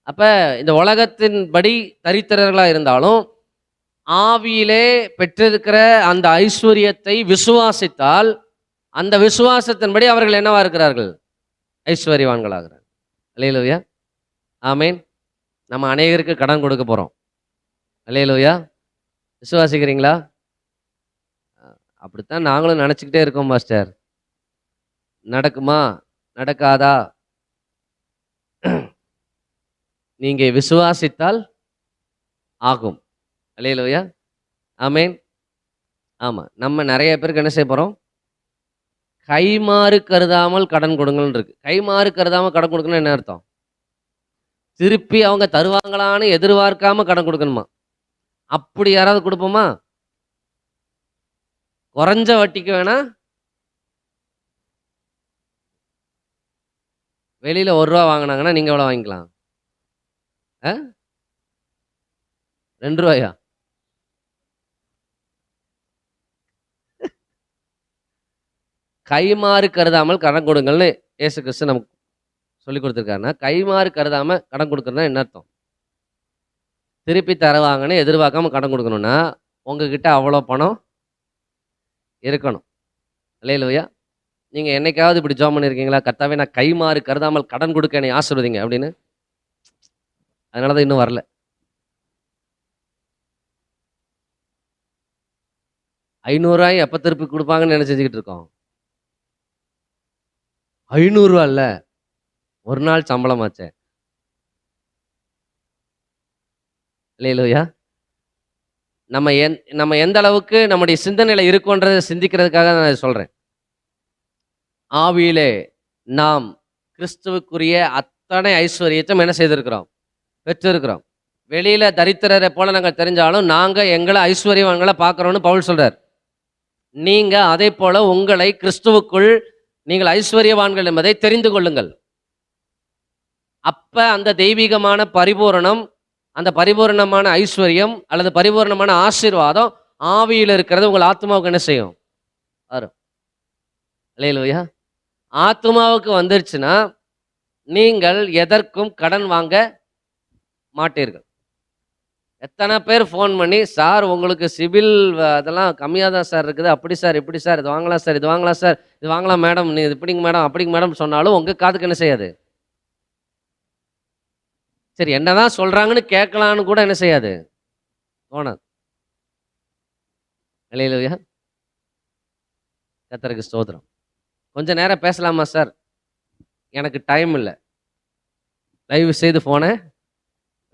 அப்ப இந்த உலகத்தின் படி தரித்திரர்களா இருந்தாலும் ஆவியிலே பெற்றிருக்கிற அந்த ஐஸ்வர்யத்தை விசுவாசித்தால், அந்த விசுவாசத்தின்படி அவர்கள் என்னவா இருக்கிறார்கள்? ஐஸ்வர்யவான்களாகிறார்கள். அல்லேலூயா, ஆமேன். நம்ம அநேகருக்கு கடன் கொடுக்க போறோம். அல்லேலூயா. விசுவாசிக்கிறீங்களா? அப்படித்தான் நாங்களும் நினச்சிக்கிட்டே இருக்கோம் மாஸ்டர். நடக்குமா நடக்காதா? நீங்க விசுவாசித்தால் ஆகும். அல்லேலூயா, ஆமேன். ஆமா, நம்ம நிறைய பேருக்கு என்ன செய்ய போறோம்? கைமாறு கருதாமல் கடன் கொடுங்கன்னு இருக்கு. கைமாறு கருதாமல் கடன் கொடுக்கணும் என்ன அர்த்தம்? திருப்பி அவங்க தருவாங்களான்னு எதிர்பார்க்காம கடன் கொடுக்கணுமா? அப்படி யாராவது கொடுப்போமா? குறைஞ்ச வட்டிக்கு வேணா வெளியில 1 ரூபா வாங்கினாங்கன்னா நீங்க எவ்வளவு வாங்கிக்கலாம்? 2 ரூபாயா? கைமாறு கருதாமல் கடன் கொடுங்கள்னு இயேசு கிறிஸ்து நமக்கு சொல்லி கொடுத்துருக்காருன்னா, கைமாறு கருதாம கடன் கொடுக்கறதுனா என்ன அர்த்தம்? திருப்பி தருவாங்கன்னு எதிர்பார்க்காம கடன் கொடுக்கணும்னா உங்ககிட்ட அவ்வளோ பணம் இருக்கணும். அல்லேலூயா. நீங்க என்னைக்காவது இப்படி ஜெபம் பண்ணியிருக்கீங்களா? கர்த்தாவே, நான் கைமாறு கருதாமல் கடன் கொடுக்க என்னை ஆசீர்வதிங்க அப்படின்னு. அதனாலதான் இன்னும் வரல. 500 ரூபாய் எப்ப திருப்பி கொடுப்பாங்கன்னு நினைச்சுக்கிட்டு இருக்கோம். 500 இல்ல, ஒரு நாள் சம்பளமாச்சே. அல்லேலூயா. நம்ம எந்த அளவுக்கு நம்முடைய சிந்தனையில இருக்கோன்றதை சிந்திக்கிறதுக்காக நான் இதை சொல்றேன். ஆவியிலே நாம் கிறிஸ்துவுக்குரிய அத்தனை ஐஸ்வர்யத்தையும் என்ன செய்திருக்கிறோம்? பெற்றிருக்கிறோம். வெளியில தரித்திரரை போல நாங்கள் தெரிஞ்சாலும் நாங்க எங்களை ஐஸ்வர்யவான்களை பார்க்கிறோம்னு பவுல் சொல்றார். நீங்க அதே போல உங்களை கிறிஸ்துவுக்குள் நீங்கள் ஐஸ்வர்யவான்கள் என்பதை தெரிந்து கொள்ளுங்கள். அப்ப அந்த தெய்வீகமான பரிபூரணம், அந்த பரிபூரணமான ஐஸ்வர்யம் அல்லது பரிபூரணமான ஆசீர்வாதம் ஆவியில் இருக்கிறது உங்கள் ஆத்மாவுக்கு என்ன செய்யும்? வரும். அல்லேலூயா. ஆத்மாவுக்கு வந்துருச்சுன்னா நீங்கள் எதற்கும் கடன் வாங்க மாட்டீர்கள். எத்தனை பேர் ஃபோன் பண்ணி, சார் உங்களுக்கு சிபில் அதெல்லாம் கம்மியாக தான் சார் இருக்குது, அப்படி சார் இப்படி சார், இது வாங்கலாம் சார், இது வாங்கலாம் சார், இது வாங்கலாம் மேடம், நீ இது இப்படிங்க மேடம் அப்படிங்க மேடம் சொன்னாலும் உங்கள் காதுக்கு என்ன செய்யாது? சரி என்னதான் சொல்றாங்கன்னு கேட்கலான்னு கூட என்ன செய்யாது? தோணாது. அல்லேலூயா. கர்த்தருக்கு ஸ்தோத்திரம். கொஞ்ச நேரம் பேசலாமா சார்? எனக்கு டைம் இல்லை, தயவு செய்து ஃபோனை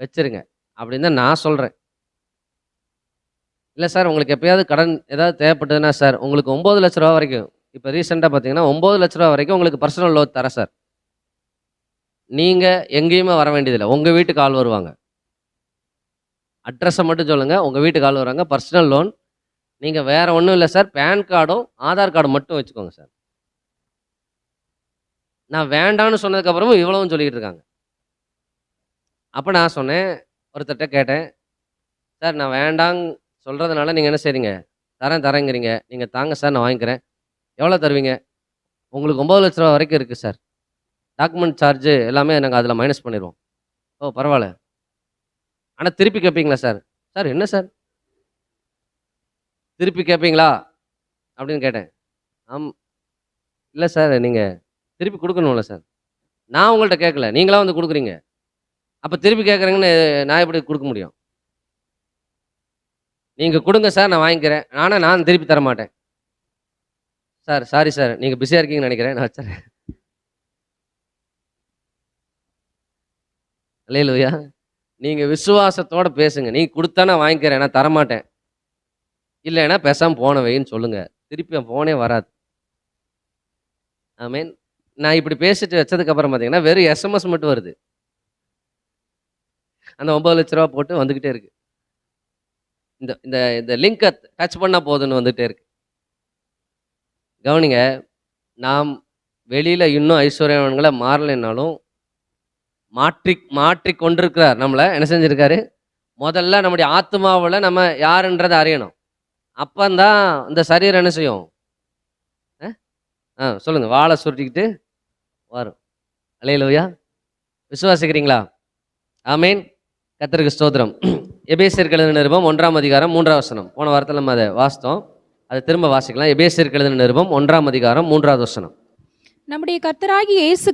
வச்சிருங்க அப்படின்னு தான் நான் சொல்கிறேன். இல்லை சார் உங்களுக்கு எப்பயாவது கடன் ஏதாவது தேவைப்பட்டதுன்னா சார் உங்களுக்கு 9 லட்ச ரூபா வரைக்கும், இப்போ ரீசெண்டாக பார்த்தீங்கன்னா 9 லட்ச ரூபா வரைக்கும் உங்களுக்கு பர்சனல் லோன் தரேன் சார். நீங்கள் எங்கேயுமே வர வேண்டியதில்லை, உங்கள் வீட்டுக்கு ஆள் வருவாங்க. அட்ரஸை மட்டும் சொல்லுங்கள், உங்கள் வீட்டுக்கு ஆள் வருவாங்க. Personal loan. நீங்கள் வேற ஒன்றும் இல்லை சார், பேன் கார்டும் ஆதார் கார்டும் மட்டும் வச்சுக்கோங்க சார். நான் வேண்டான்னு சொன்னதுக்கப்புறமும் இவ்வளவும் சொல்லிக்கிட்டு இருக்காங்க. அப்போ நான் சொன்னேன், ஒருத்தர்கிட்ட கேட்டேன், சார் நான் வேண்டாங்க சொல்கிறதுனால நீங்கள் என்ன செய்றீங்க? தரேங்கிறீங்க, நீங்கள் தாங்க சார் நான் வாங்கிக்கிறேன். எவ்வளோ தருவீங்க? உங்களுக்கு 9 லட்ச ரூபா வரைக்கும் இருக்குது சார், டாக்குமெண்ட் சார்ஜு எல்லாமே நாங்கள் அதில் மைனஸ் பண்ணிடுவோம். ஓ பரவாயில்ல, ஆனால் திருப்பி கேட்பீங்களா சார்? சார் என்ன சார் திருப்பி கேட்பீங்களா அப்படின்னு கேட்டேன். இல்லை சார் நீங்கள் திருப்பி கொடுக்கணும்ல சார். நான் உங்கள்கிட்ட கேட்கல, நீங்களாக வந்து கொடுக்குறீங்க. அப்போ திருப்பி கேட்குறீங்கன்னு நான் எப்படி கொடுக்க முடியும்? நீங்கள் கொடுங்க சார் நான் வாங்கிக்கிறேன், ஆனால் நான் திருப்பி தர மாட்டேன். சார் சாரி சார், நீங்கள் பிஸியாக இருக்கீங்கன்னு நினைக்கிறேன், நான் வச்சுறேன். அல்லேலூயா. நீங்கள் விசுவாசத்தோடு பேசுங்க. நீ கொடுத்தா நான் வாங்கிக்கிறேன், நான் தரமாட்டேன். இல்லைன்னா பேசாமல் போன வைன்னு சொல்லுங்கள், திருப்பி ஃபோனே வராது. ஆமீன். நான் இப்படி பேசிட்டு வச்சதுக்கப்புறம் பார்த்தீங்கன்னா வெறும் எஸ்எம்எஸ் மட்டும் வருது. அந்த 9 லட்ச ரூபா போட்டு வந்துக்கிட்டே இருக்கு. இந்த இந்த இந்த லிங்கை டச் பண்ணால் போதுன்னு வந்துகிட்டே இருக்கு. கவனிங்க, நாம் வெளியில் இன்னும் ஐஸ்வர்யவான்களை மாறலைன்னாலும் மாற்றி கொண்டிருக்கிறார். நம்மளை என்ன செஞ்சுருக்காரு? முதல்ல நம்முடைய ஆத்மாவில் நம்ம யாருன்றதை அறியணும். அப்பந்தான் இந்த சரீரம் என்ன செய்யும்? சொல்லுங்கள், வாழை சுருட்டிக்கிட்டு வரும். அல்லேலூயா. விசுவாசிக்கிறீங்களா? ஆமீன். கர்த்தருக்கு ஸ்தோத்திரம். எபேசியருக்கு எழுதின நிருபம் 1ஆம் அதிகாரம் 3ஆம் வசனம். போன வாரத்தில் நம்ம அதை வாசித்தோம், அதை திரும்ப வாசிக்கலாம். எபேசியருக்கு எழுதின நிருபம் 1ஆம் அதிகாரம் 3ஆவது வசனம். நம்முடைய கர்த்தராகிய இயேசு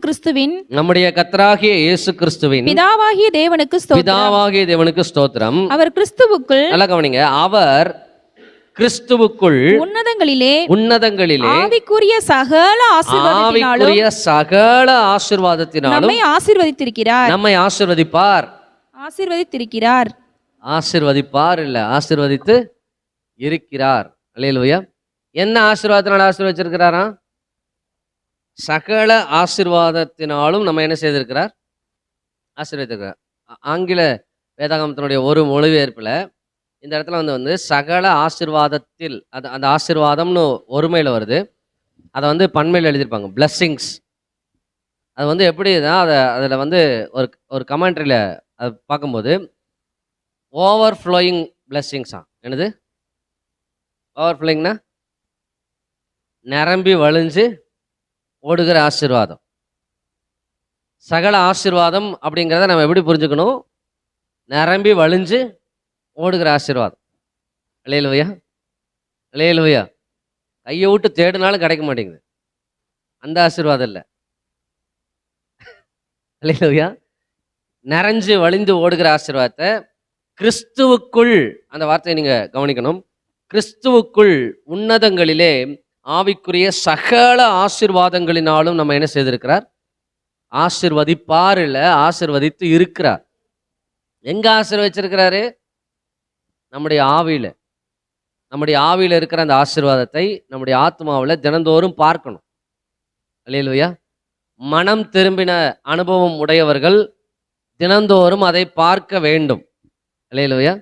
கிறிஸ்துவின் பிதாவாகிய தேவனுக்கு ஸ்தோத்திரம். அவர் கிறிஸ்துவுக்குள், நல்லா கவனிங்க, அவர் கிறிஸ்துவுக்குள் உன்னதங்களிலே ஆவிக்குரிய சகல ஆசீர்வாதத்தினாலும் நம்மை ஆசீர்வதிப்பார். ஆசீர்வதிப்பார் இல்ல, ஆசீர்வதித்து இருக்கிறார். அல்லேலூயா. என்ன ஆசீர்வாதத்தினால ஆசீர்வதிச்சிருக்கிறாரா? சகல ஆசீர்வாதத்தினாலும் நம்ம என்ன செய்திருக்கிறார்? ஆசீர்வதித்திருக்கிறார். ஆங்கில வேதாகமத்தினுடைய ஒரு மொழிபெயர்ப்பில் இந்த இடத்துல வந்து சகல ஆசீர்வாதத்தில், அந்த ஆசீர்வாதம்னு ஒருமையில் வருது, அதை வந்து பன்மையில் எழுதியிருப்பாங்க, பிளஸ்ஸிங்ஸ். அது வந்து எப்படி தான் அதில் வந்து ஒரு கமெண்ட்ரியில் அது பார்க்கும்போது ஓவர் ஃப்ளோயிங் பிளஸ்ஸிங்ஸா. என்னது ஓவர் ஃப்ளோயிங்னா? நிரம்பி வழிஞ்சு ஓடுகிற ஆசீர்வாதம். சகல ஆசீர்வாதம் அப்படிங்கிறத நம்ம எப்படி புரிஞ்சுக்கணும்? நிரம்பி வழிஞ்சு ஓடுகிற ஆசீர்வாதம். அல்லேலூயா. அல்லேலூயா. கையை விட்டு தேடினாலும் கிடைக்க மாட்டேங்குது, அந்த ஆசீர்வாதம் இல்லை. அல்லேலூயா. நிறைஞ்சு வழிந்து ஓடுகிற ஆசீர்வாதத்தை கிறிஸ்துவுக்குள், அந்த வார்த்தையை நீங்க கவனிக்கணும், கிறிஸ்துவுக்குள் உன்னதங்களிலே ஆவிக்குரிய சகல ஆசீர்வாதங்களினாலும் நம்ம என்ன செய்திருக்கிறார்? ஆசீர்வதிப்பார் இல்ல, ஆசீர்வதித்து இருக்கிறார். எங்க ஆசீர்வதிச்சிருக்கிறாரு? நம்முடைய ஆவியில. நம்முடைய ஆவியில இருக்கிற அந்த ஆசீர்வாதத்தை நம்முடைய ஆத்மாவில் தினந்தோறும் பார்க்கணும். அல்லேலூயா. மனம் திரும்பின அனுபவம் உடையவர்கள் தினந்தோறும் அதை பார்க்க வேண்டும். அல்லேலூயா.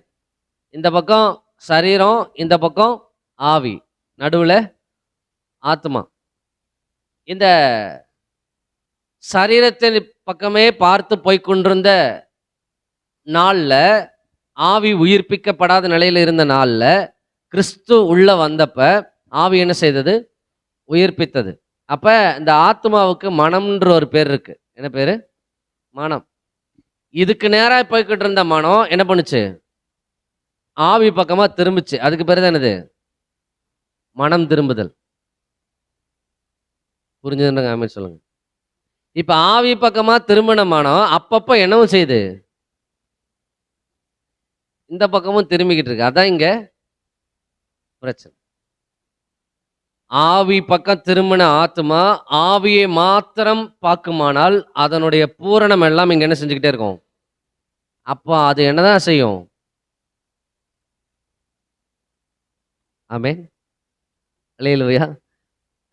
இந்த பக்கம் சரீரம், இந்த பக்கம் ஆவி, நடுவில் ஆத்மா. இந்த சரீரத்தின் பக்கமே பார்த்து போய்கொண்டிருந்த நாளில், ஆவி உயிர்ப்பிக்கப்படாத நிலையில் இருந்த நாளில் கிறிஸ்து உள்ள வந்தப்ப ஆவி என்ன செய்தது? உயிர்ப்பித்தது. அப்ப இந்த ஆத்மாவுக்கு மனம்ன்ற ஒரு பேர் இருக்கு. என்ன பேரு? மனம். இதுக்கு நேரா போய்கிட்டு இருந்த மனம் என்ன பண்ணுச்சு? ஆவி பக்கமா திரும்பிச்சு. அதுக்கு பேர் தான் என்னது? மனம் திரும்புதல். புரிஞ்சுதுன்னு ஆமென் சொல்லுங்க. இப்ப ஆவி பக்கமா திரும்பின மனம் அப்பப்ப என்னவும் செய்யுது? இந்த பக்கமும் திரும்பிக்கிட்டு இருக்கு. அதான் இங்க பிரச்சனை. ஆவி பக்கம் திரும்பின ஆத்மா ஆவியை மாத்திரம் பார்க்குமானால் அதனுடைய பூரணம் எல்லாம் இங்க என்ன செஞ்சுக்கிட்டே இருக்கும்? அப்போ அது என்னதான் செய்யும்? ஆமென். அல்லேலூயா.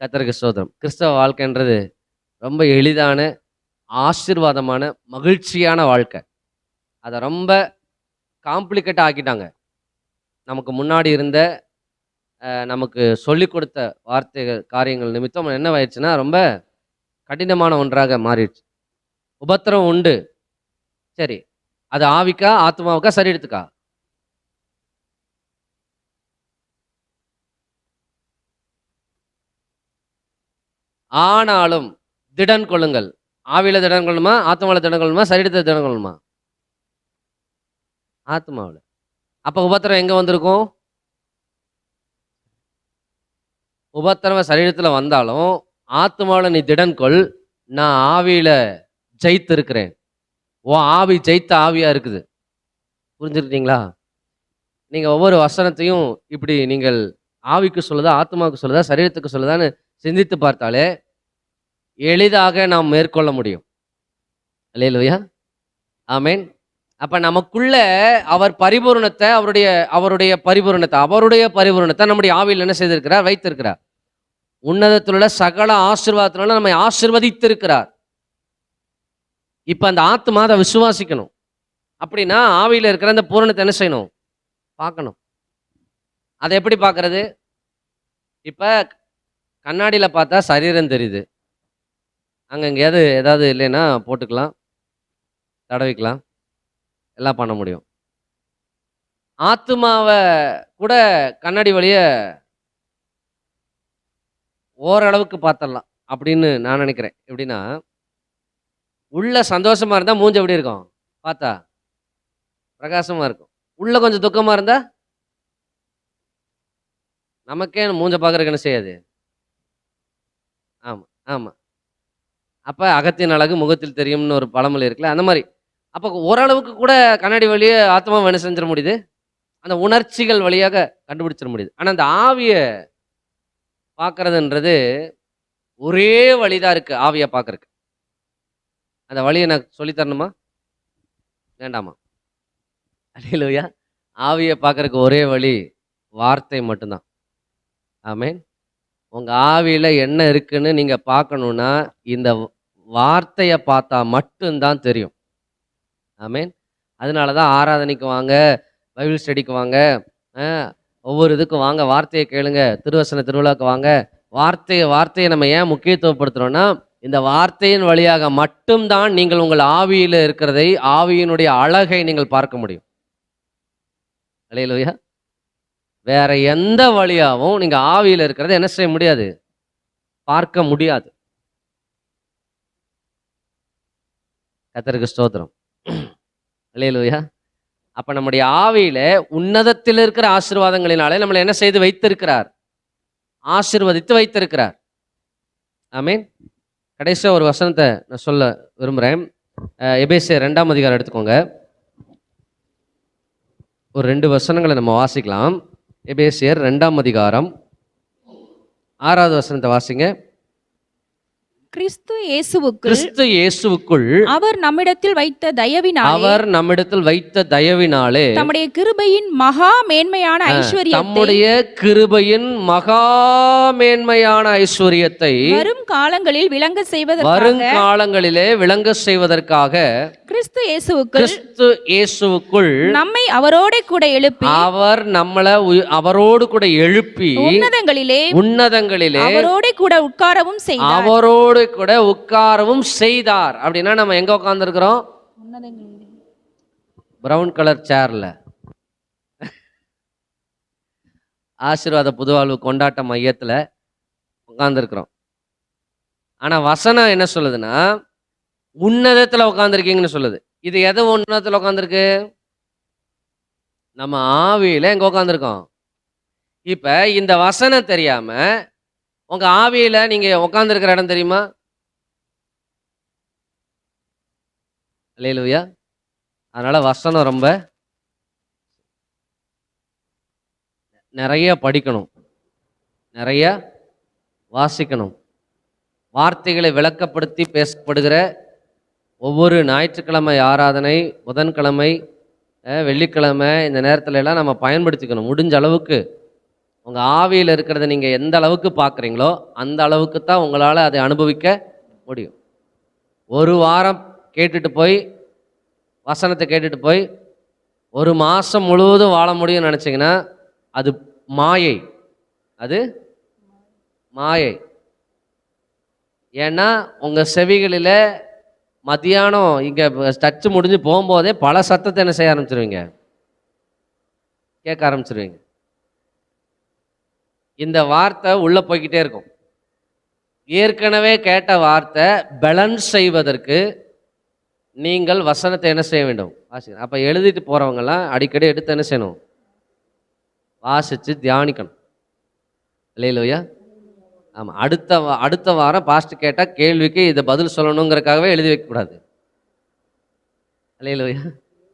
கர்த்தருக்கு ஸ்தோத்திரம். கிறிஸ்தவ வாழ்க்கைன்றது ரொம்ப எளிதான, ஆசீர்வாதமான, மகிழ்ச்சியான வாழ்க்கை. அதை ரொம்ப காம்ப்ளிகேட்டாக ஆக்கிட்டாங்க. நமக்கு முன்னாடி இருந்த நமக்கு சொல்லிக் கொடுத்த வார்த்தைகள், காரியங்கள் நிமித்தம் என்ன ஆயிடுச்சுன்னா ரொம்ப கடினமான ஒன்றாக மாறிடுச்சு. உபத்திரம் உண்டு. சரி, அது ஆவிக்கா, ஆத்மாவுக்கா, சரீரத்துக்கா? ஆனாலும் திடன் கொள்ளுங்கள். ஆவியில திடன் கொள்ளணுமா? ஆத்மாவில் திடன் கொள்ளணுமா? சரீரத்தில் திடன் கொள்ளணுமா? ஆத்மாவில். அப்போ உபத்திரம் எங்கே வந்திருக்கும்? உபத்திரவ சரீரத்தில் வந்தாலும் ஆத்மாவில் நீ திடன் கொள், நான் ஆவியில் ஜெயித்து இருக்கிறேன். ஓ, ஆவி ஜெயித்த ஆவியாக இருக்குது. புரிஞ்சுக்கிட்டீங்களா? நீங்கள் ஒவ்வொரு வசனத்தையும் இப்படி நீங்கள் ஆவிக்கு சொல்லுதா, ஆத்மாவுக்கு சொல்லுதா, சரீரத்துக்கு சொல்லுதான்னு சிந்தித்து பார்த்தாலே எளிதாக நாம் மேற்கொள்ள முடியும். அல்லேலூயா. ஆமென். அப்ப நமக்குள்ள அவர் பரிபூரணத்தை, அவருடைய பரிபூரணத்தை நம்முடைய ஆவியில் என்ன செய்திருக்கிறார்? வைத்திருக்கிறார். உன்னதத்தில் உள்ள சகல ஆசீர்வாதத்தினால நம்மை ஆசீர்வதித்திருக்கிறார். இப்ப அந்த ஆத்மா அதை விசுவாசிக்கணும். அப்படின்னா ஆவியில் இருக்கிற அந்த பூரணத்தை என்ன செய்யணும்? பார்க்கணும். அதை எப்படி பார்க்கறது? இப்ப கண்ணாடியில பார்த்தா சரீரம் தெரியுது. அங்க எங்கேயாவது ஏதாவது இல்லைன்னா போட்டுக்கலாம், தடவிக்கலாம், எல்லாம் பண்ண முடியும். ஆத்மாவை கூட கண்ணாடி வழிய ஓரளவுக்கு பார்த்தரலாம் அப்படின்னு நான் நினைக்கிறேன். எப்படின்னா, உள்ள சந்தோஷமா இருந்தா மூஞ்சி எப்படி இருக்கும்? பார்த்தா பிரகாசமா இருக்கும். உள்ள கொஞ்சம் துக்கமா இருந்தா நமக்கே மூஞ்ச பார்க்கறதுக்கு என்ன செய்யாது? ஆமா, ஆமா. அப்ப அகத்தின் அழகு முகத்தில் தெரியும்னு ஒரு பழமொழி இருக்குல்ல, அந்த மாதிரி. அப்போ ஓரளவுக்கு கூட கண்ணாடி வழியே ஆத்மாவை என்ன செஞ்சிட முடியுது? அந்த உணர்ச்சிகள் வழியாக கண்டுபிடிச்சிட முடியுது. ஆனா அந்த ஆவியை பார்க்கறதுன்றது ஒரே வழிதான் இருக்கு. ஆவியை பார்க்கறதுக்கு அந்த வழியை நான் சொல்லித்தரணுமா வேண்டாமா? அல்லேலூயா. ஆவியை பார்க்கறதுக்கு ஒரே வழி வார்த்தை மட்டும்தான். ஆமென். உங்க ஆவியில என்ன இருக்குன்னு நீங்க பார்க்கணும்னா இந்த வார்த்தையை பார்த்தா மட்டும்தான் தெரியும். ஆமென். அதனால தான் ஆராதனைக்கு வாங்க, பைபிள் ஸ்டடிக்கு வாங்க, ஒவ்வொரு இதுக்கும் வாங்க, வார்த்தையை கேளுங்க, திருவசன திருவிழாக்கு வாங்க. வார்த்தையை நம்ம ஏன் முக்கியத்துவப்படுத்துறோம்னா, இந்த வார்த்தையின் வழியாக மட்டும்தான் நீங்கள் உங்கள் ஆவியில் இருக்கிறதை, ஆவியினுடைய அழகை நீங்கள் பார்க்க முடியும். அல்லேலூயா. வேற எந்த வழியாகவும் நீங்க ஆவியில் இருக்கிறத என்ன செய்ய முடியாது? பார்க்க முடியாது. கர்த்தருக்கு ஸ்தோத்திரம். அல்லேலூயா. அப்ப நம்முடைய ஆவியில உன்னதத்தில் இருக்கிற ஆசீர்வாதங்களினாலே நம்மளை என்ன செய்து வைத்திருக்கிறார்? ஆசீர்வதித்து வைத்திருக்கிறார். ஆமென். கடைசியா ஒரு வசனத்தை நான் சொல்ல விரும்புகிறேன். எபேசியர் 2ஆம் அதிகாரம் எடுத்துக்கோங்க. ஒரு 2 வசனங்களை நம்ம வாசிக்கலாம். எபேசியர் 2ஆம் அதிகாரம் 6வது வசனத்தை வாசிங்க. கிறிஸ்து இயேசுவுக்குள் கிறிஸ்து இயேசுவுக்குள் அவர் நம்மிடத்தில் வைத்த தயவினாலே அவர் நம்மிடத்தில் வைத்த தயவினாலே தம்முடைய கிருபையின் மகா மேன்மையான ஐஸ்வரியத்தை தம்முடைய கிருபையின் மகா மேன்மையான ஐஸ்வரியத்தை வரும் காலங்களில் விளங்க செய்வதற்காக வருங்காலங்களிலே விளங்க செய்வதற்காக கிறிஸ்து இயேசுவுக்குள் கிறிஸ்து இயேசுவுக்குள் நம்மை அவரோட கூட எழுப்பி அவர் நம்மளை அவரோடு கூட எழுப்பி உன்னதங்களிலே அவரோட கூட உட்காரவும் செய்தார். அவரோடு கூட உட்காரவும் செய்தார். அப்படின்னா நம்ம எங்க உட்கார்ந்து இருக்கிறோம்? பிரவுன் கலர் சேர்ல, ஆசீர்வாத புதுவாழ்வு கொண்டாட்ட மையத்துல உட்கார்ந்து இருக்கிறோம். ஆனா வசனம் என்ன சொல்லுதுன்னா உன்னதத்துல உட்காந்துருக்கீங்கன்னு சொல்லுது. இது எது உன்னதத்துல உட்காந்துருக்கு? நம்ம ஆவியில எங்க உட்காந்துருக்கோம். இப்ப இந்த வசனம் தெரியாம உங்க ஆவியில நீங்க உட்காந்துருக்கிற இடம் தெரியுமா? அல்லேலூயா. அதனால வசனம் ரொம்ப நிறைய படிக்கணும், நிறைய வாசிக்கணும். வார்த்தைகளை விளக்கப்படுத்தி பேசப்படுகிற ஒவ்வொரு ஞாயிற்றுக்கிழமை ஆராதனை, புதன்கிழமை, வெள்ளிக்கிழமை இந்த நேரத்துல எல்லாம் நம்ம பயன்படுத்திக்கணும். முடிஞ்ச அளவுக்கு உங்கள் ஆவியில் இருக்கிறத நீங்கள் எந்த அளவுக்கு பார்க்குறீங்களோ அந்த அளவுக்கு தான் உங்களால் அதை அனுபவிக்க முடியும். ஒரு வாரம் கேட்டுட்டு போய் வசனத்தை கேட்டுட்டு போய் ஒரு மாதம் முழுவதும் வாழ முடியும்னு நினச்சிங்கன்னா அது மாயை, அது மாயை. ஏன்னா உங்கள் செவிகளில் மத்தியானம் இங்கே டச்சு முடிஞ்சு போகும்போதே பல சத்தத்தை என்ன செய்ய ஆரம்பிச்சிருவீங்க? கேட்க ஆரம்பிச்சிருவீங்க. இந்த வார்த்தை உள்ளே போய்கிட்டே இருக்கும். ஏற்கனவே கேட்ட வார்த்தை பேலன்ஸ் செய்வதற்கு நீங்கள் வசனத்தை என்ன செய்ய வேண்டும்? வாசிக்கணும். அப்போ எழுதிட்டு போகிறவங்கெல்லாம் அடிக்கடி எடுத்து என்ன செய்யணும்? வாசித்து தியானிக்கணும். இல்லையிலோயா? ஆமாம். அடுத்த வாரம் பாஸ்ட் கேட்டால் கேள்விக்கு இதை பதில் சொல்லணுங்கிறதுக்காகவே எழுதி வைக்கக்கூடாது. இல்லையிலோயா?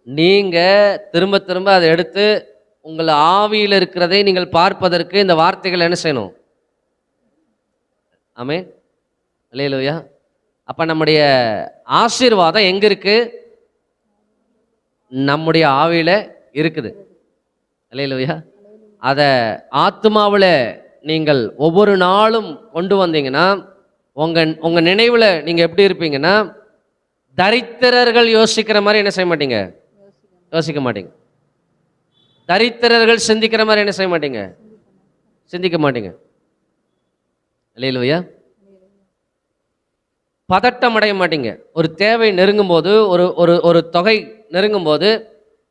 நீங்கள் திரும்ப திரும்ப அதை எடுத்து உங்கள் ஆவியில் இருக்கிறதை நீங்கள் பார்ப்பதற்கு இந்த வார்த்தைகள் என்ன செய்யணும்? ஆமென். அல்லேலூயா. அப்ப நம்முடைய ஆசீர்வாதம் எங்க இருக்கு? நம்முடைய ஆவியில இருக்குது. அல்லேலூயா. அதை ஆத்மாவில் நீங்கள் ஒவ்வொரு நாளும் கொண்டு வந்தீங்கன்னா உங்க நினைவுல நீங்க எப்படி இருப்பீங்கன்னா தரித்திரர்கள் யோசிக்கிற மாதிரி என்ன செய்ய மாட்டீங்க? யோசிக்க மாட்டீங்க. தரித்திரர்கள் சிந்திக்கிற மாதிரி என்ன செய்ய மாட்டீங்க? சிந்திக்க மாட்டீங்க. அல்லேலூயா. பதட்டம் அடைய மாட்டீங்க. ஒரு தேவை நெருங்கும் போது, ஒரு தொகை நெருங்கும் போது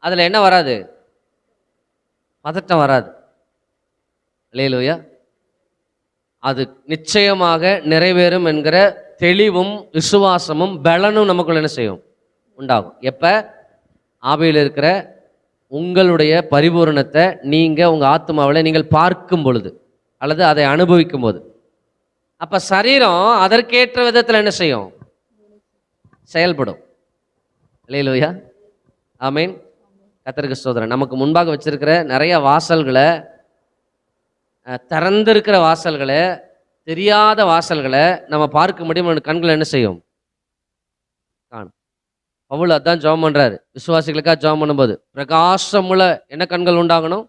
அதுல என்ன வராது? பதட்டம் வராது. அல்லேலூயா. அது நிச்சயமாக நிறைவேறும் என்கிற தெளிவும் விசுவாசமும் பலனும் நமக்குள்ள என்ன செய்யும்? உண்டாகும். எப்ப ஆவியில் இருக்கிற உங்களுடைய பரிபூரணத்தை நீங்கள் உங்கள் ஆத்மாவில் நீங்கள் பார்க்கும் பொழுது அல்லது அதை அனுபவிக்கும் போது. அப்போ சரீரம் அதற்கேற்ற விதத்தில் என்ன செய்யும்? செயல்படும். அல்லேலூயா. ஆமென். கர்த்தருக்கு ஸ்தோத்திரம். நமக்கு முன்பாக வச்சிருக்கிற நிறைய வாசல்களை, திறந்திருக்கிற வாசல்களை, தெரியாத வாசல்களை நம்ம பார்க்க முடியும். கண்கள் என்ன செய்யும்? காணும். பவுல் அதான் ஜெபம் பண்றாரு. விசுவாசிகளுக்காக ஜெபம் பண்ணும்போது பிரகாசமுள்ள என்ன கண்கள் உண்டாகணும்?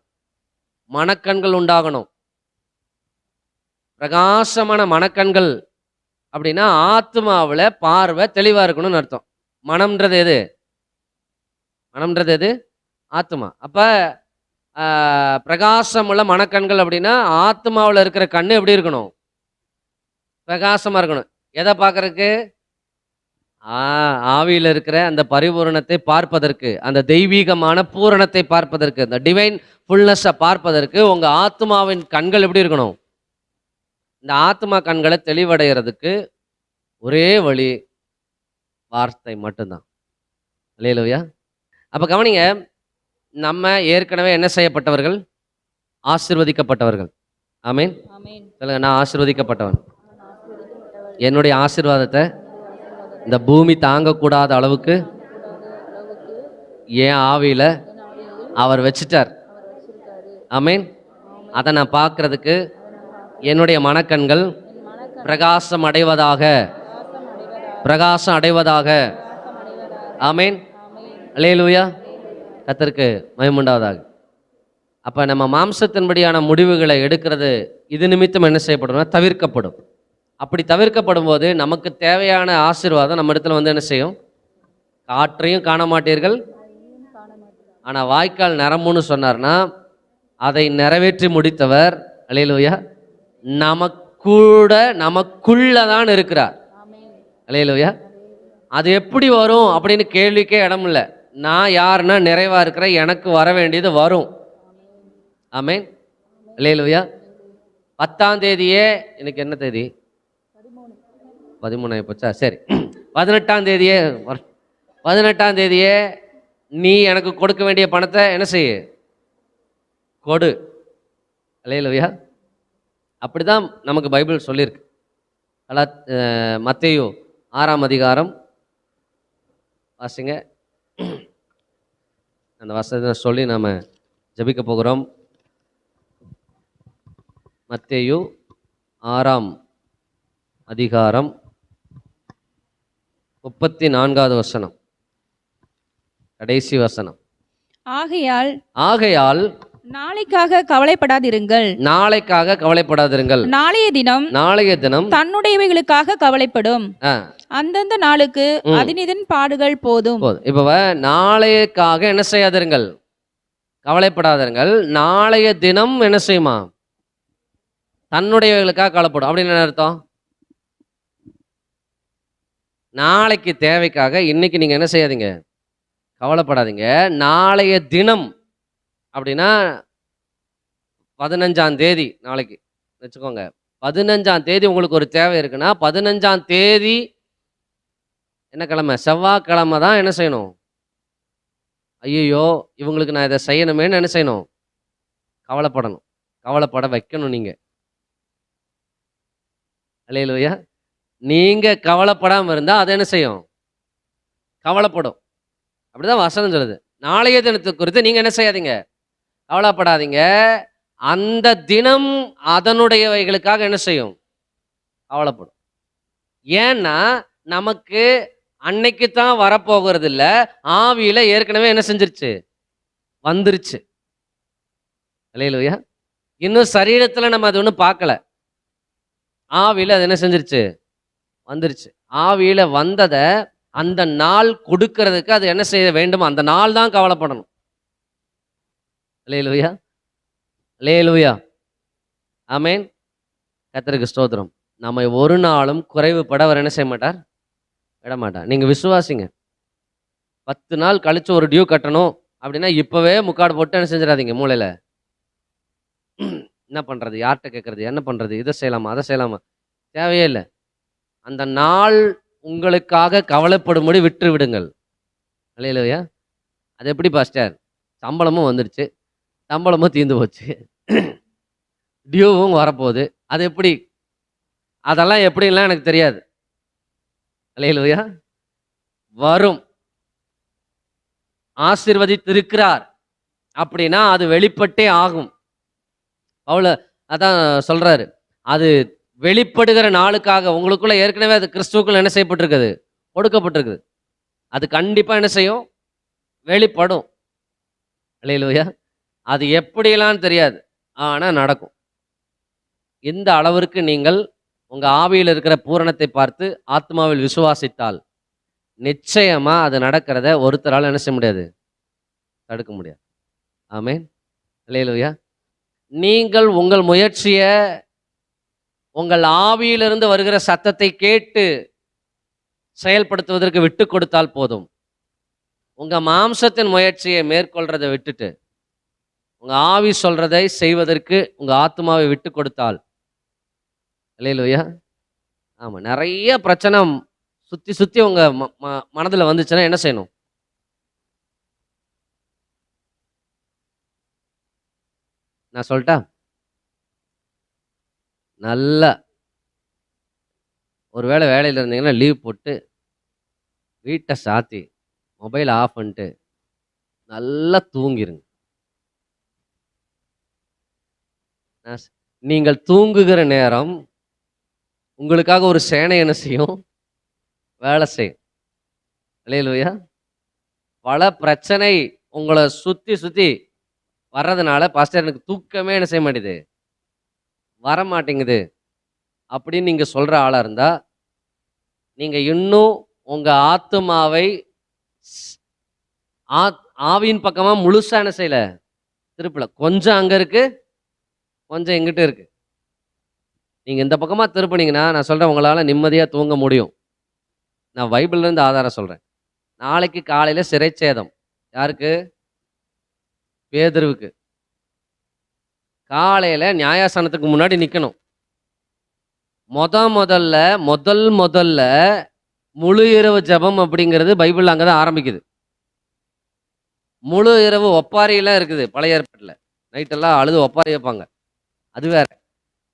மனக்கண்கள் உண்டாகணும். பிரகாசமான மனக்கண்கள் அப்படின்னா ஆத்மாவில் பார்வை தெளிவா இருக்கணும்னு அர்த்தம். மனம்ன்றது எது? மனம்ன்றது எது? ஆத்மா. அப்ப பிரகாசமுள்ள மனக்கண்கள் அப்படின்னா ஆத்மாவில் இருக்கிற கண்ணு எப்படி இருக்கணும்? பிரகாசமா இருக்கணும். எதை பார்க்கறதுக்கு? ஆவியில் இருக்கிற அந்த பரிபூரணத்தை பார்ப்பதற்கு, அந்த தெய்வீகமான பூரணத்தை பார்ப்பதற்கு, அந்த டிவைன் ஃபுல்னஸை பார்ப்பதற்கு உங்க ஆத்மாவின் கண்கள் எப்படி இருக்கணும்? இந்த ஆத்மா கண்களை தெளிவடைகிறதுக்கு ஒரே வழி வார்த்தை மட்டும்தான். அல்லேலூயா. அப்ப கவனிங்க, நம்ம ஏற்கனவே என்ன செய்யப்பட்டவர்கள்? ஆசீர்வதிக்கப்பட்டவர்கள். ஆமென். சொல்லுங்க, நான் ஆசீர்வதிக்கப்பட்டவன். என்னுடைய ஆசீர்வாதத்தை இந்த பூமி தாங்கக்கூடாத அளவுக்கு என் ஆவியில அவர் வச்சிட்டார். ஆமென். அதை நான் பார்க்கறதுக்கு என்னுடைய மனக்கண்கள் பிரகாசம் அடைவதாக, பிரகாசம் அடைவதாக. ஆமேன். அல்லேலூயா. கர்த்தருக்கு மகிமை உண்டாவதாக. அப்போ நம்ம மாம்சத்தின்படியான முடிவுகளை எடுக்கிறது இது நிமித்தம் என்ன செய்யப்படும்னா தவிர்க்கப்படும். அப்படி தவிர்க்கப்படும் போது நமக்கு தேவையான ஆசீர்வாதம் நம்ம இடத்துல வந்து என்ன செய்யும்? காற்றையும் காண மாட்டீர்கள், ஆனால் வாய்க்கால் நிரம்பும்னு சொன்னார்னா அதை நிறைவேற்றி முடித்தவர் அல்லேலூயா நமக்குள்ள தான் இருக்கிறார். அல்லேலூயா. அது எப்படி வரும் அப்படின்னு கேள்விக்கே இடம் இல்லை. நான் யாருன்னா நிறைவா இருக்கிற, எனக்கு வர வேண்டியது வரும். ஆமென். அல்லேலூயா. 10ஆம் தேதியே, இன்னைக்கு என்ன தேதி? 13 போச்சா? சரி, 18ஆம் தேதியே, 18ஆம் தேதியே நீ எனக்கு கொடுக்க வேண்டிய பணத்தை என்ன செய்ய? கொடு. அல்லேலூயா. அப்படிதான் நமக்கு பைபிள் சொல்லியிருக்கு. மத்தேயு 6ஆம் அதிகாரம் வாசிங்க. அந்த வசனத்தை சொல்லி நாம ஜெபிக்க போகிறோம். மத்தேயு 6ஆம் அதிகாரம் 34வது வசனம், கடைசி வசனம். ஆகையால் நாளைக்காக கவலைப்படாதிருங்கள், நாளைக்காக கவலைப்படாதிருங்கள், நாளைய தினம் தன்னுடையவைகளுக்காக கவலைப்படும், ஆ, அந்தந்த நாளுக்கு அதனிதன் பாடுகள் போதும். இப்ப நாளைக்காக என்ன செய்யாதிருங்கள்? கவலைப்படாதிருங்கள். நாளைய தினம் என்ன செய்யுமா? தன்னுடையவர்களுக்காக கவலைப்படும். அப்படின்னு என்ன அர்த்தம்? நாளைக்கு தேவைக்காக இன்னைக்கு நீங்க என்ன செய்யாதீங்க? கவலைப்படாதீங்க. நாளைய தினம் அப்படின்னா 15ஆம் தேதி நாளைக்கு வச்சுக்கோங்க. 15ஆம் தேதி உங்களுக்கு ஒரு தேவை இருக்குன்னா 15ஆம் தேதி என்ன கிழமை? செவ்வாய்க்கிழமை தான் என்ன செய்யணும்? ஐயோ இவங்களுக்கு நான் இதை செய்யணுமேன்னு என்ன செய்யணும்? கவலைப்படணும். கவலைப்பட வைக்கணும் நீங்க. அல்லேலூயா. நீங்க கவலைப்படாமல் இருந்தால் அதை என்ன செய்யும்? கவலைப்படும். அப்படிதான் வசனம் சொல்லுது. நாளைய தினத்தை குறித்து நீங்க என்ன செய்யாதீங்க? கவலைப்படாதீங்க. அந்த தினம் அதனுடையவைகளுக்காக என்ன செய்யும்? கவலைப்படும். ஏன்னா நமக்கு அன்னைக்கு தான் வரப்போகிறது இல்ல, ஆவியில ஏற்கனவே என்ன செஞ்சிருச்சு? வந்துருச்சு. அல்லேலூயா. இன்னும் சரீரத்துல நம்ம அது ஒன்றும் பார்க்கல, ஆவியில அது என்ன செஞ்சிருச்சு? வந்துருச்சு. ஆவியில வந்ததை அந்த நாள் கொடுக்கறதுக்கு அது என்ன செய்ய வேண்டும்? அந்த நாள் தான் கவலைப்படணும். அல்லேலூயா. அல்லேலூயா. ஆமென். கர்த்தருக்கு ஸ்தோத்திரம். நம்ம ஒரு நாளும் குறைவுபட அவர் என்ன செய்ய மாட்டார்? விட மாட்டார். நீங்க விசுவாசிங்க. 10 நாள் கழிச்சு ஒரு டியூ கட்டணும் அப்படின்னா இப்பவே முக்காடு போட்டு என்ன செஞ்சிடாதீங்க மூளையில. என்ன பண்றது? யார்கிட்ட கேட்கறது? என்ன பண்றது? இதை செய்யலாமா அதை செய்யலாமா? தேவையே இல்லை. அந்த நாள் உங்களுக்காக கவலைப்படும்படி விட்டு விடுங்கள். அல்லேலூயா. அது எப்படி பாஸ்டர்? சம்பளமும் வந்துடுச்சு, சம்பளமும் தீர்ந்து போச்சு, டியூவும் வரப்போகுது, அது எப்படி? அதெல்லாம் எப்படிலாம் எனக்கு தெரியாது. அல்லேலூயா. வரும். ஆசீர்வதித்திருக்கிறார் அப்படின்னா அது வெளிப்பட்டே ஆகும். அதான் சொல்றாரு, அது வெளிப்படுகிற நாளுக்காக உங்களுக்குள்ள ஏற்கனவே அது கிறிஸ்துவுக்குள்ள என்ன செய்யப்பட்டிருக்குது? கொடுக்கப்பட்டிருக்குது. அது கண்டிப்பா என்ன செய்யும்? வெளிப்படும். அல்லேலூயா. அது எப்படியெல்லாம் தெரியாது, ஆனா நடக்கும். இந்த அளவிற்கு நீங்கள் உங்க ஆவியில் இருக்கிற பூரணத்தை பார்த்து ஆத்மாவில் விசுவாசித்தால் நிச்சயமா அது நடக்கிறத ஒருத்தரால் என்ன செய்ய முடியாது? தடுக்க முடியாது. ஆமென். அல்லேலூயா. நீங்கள் உங்கள் முயற்சியை உங்கள் ஆவியிலிருந்து வருகிற சத்தத்தை கேட்டு செயல்படுத்துவதற்கு விட்டு கொடுத்தால் போதும். உங்க மாம்சத்தின் முயற்சியை மேற்கொள்றதை விட்டுட்டு உங்க ஆவி சொல்றதை செய்வதற்கு உங்க ஆத்மாவை விட்டு கொடுத்தால், அல்லேலூயா. ஆமா, நிறைய பிரச்சனை சுத்தி சுத்தி உங்க மனதில் வந்துச்சுன்னா என்ன செய்யணும்? நான் சொல்லிட்டா? நல்லா ஒருவேளை வேலையில் இருந்தீங்கன்னா லீவ் போட்டு வீட்டை சாத்தி மொபைல் ஆஃப் பண்ணிட்டு நல்லா தூங்கிருங்க. நீங்கள் தூங்குகிற நேரம் உங்களுக்காக ஒரு சேனை என்ன செய்யும்? வேலை செய்யும். அல்லேலூயா. பல பிரச்சனை உங்களை சுத்தி சுத்தி வர்றதுனால, பாஸ்டர் எனக்கு தூக்கமே என்ன செய்ய மாட்டேங்குது, வர மாட்டேங்குது அப்படின்னு நீங்க சொல்ற ஆளா இருந்தா, நீங்க இன்னும் உங்க ஆத்துமாவை ஸ்- ஆவியின் பக்கமா முழுசா என்ன செய்யல, திருப்பல. கொஞ்சம் அங்க இருக்கு, கொஞ்சம் எங்கிட்ட இருக்கு. நீங்க இந்த பக்கமா திருப்பினீங்கன்னா, நான் சொல்றேன், உங்களால நிம்மதியா தூங்க முடியும். நான் பைபிள்ல இருந்து ஆதாரம் சொல்றேன். நாளைக்கு காலையில சிறைச்சேதம். யாருக்கு? பேதுருவுக்கு. காலையில நியாயாசனத்துக்கு முன்னாடி நிக்கணும். முதல்ல முழு இரவு ஜெபம் அப்படிங்கிறது பைபிள்ல அங்கதான் ஆரம்பிக்குது. முழு இரவு ஒப்பாரியெல்லாம் இருக்குது பழைய ஏற்பாட்டுல. நைட்டெல்லாம் அழுது ஒப்பாரி வைப்பாங்க, அது வேற.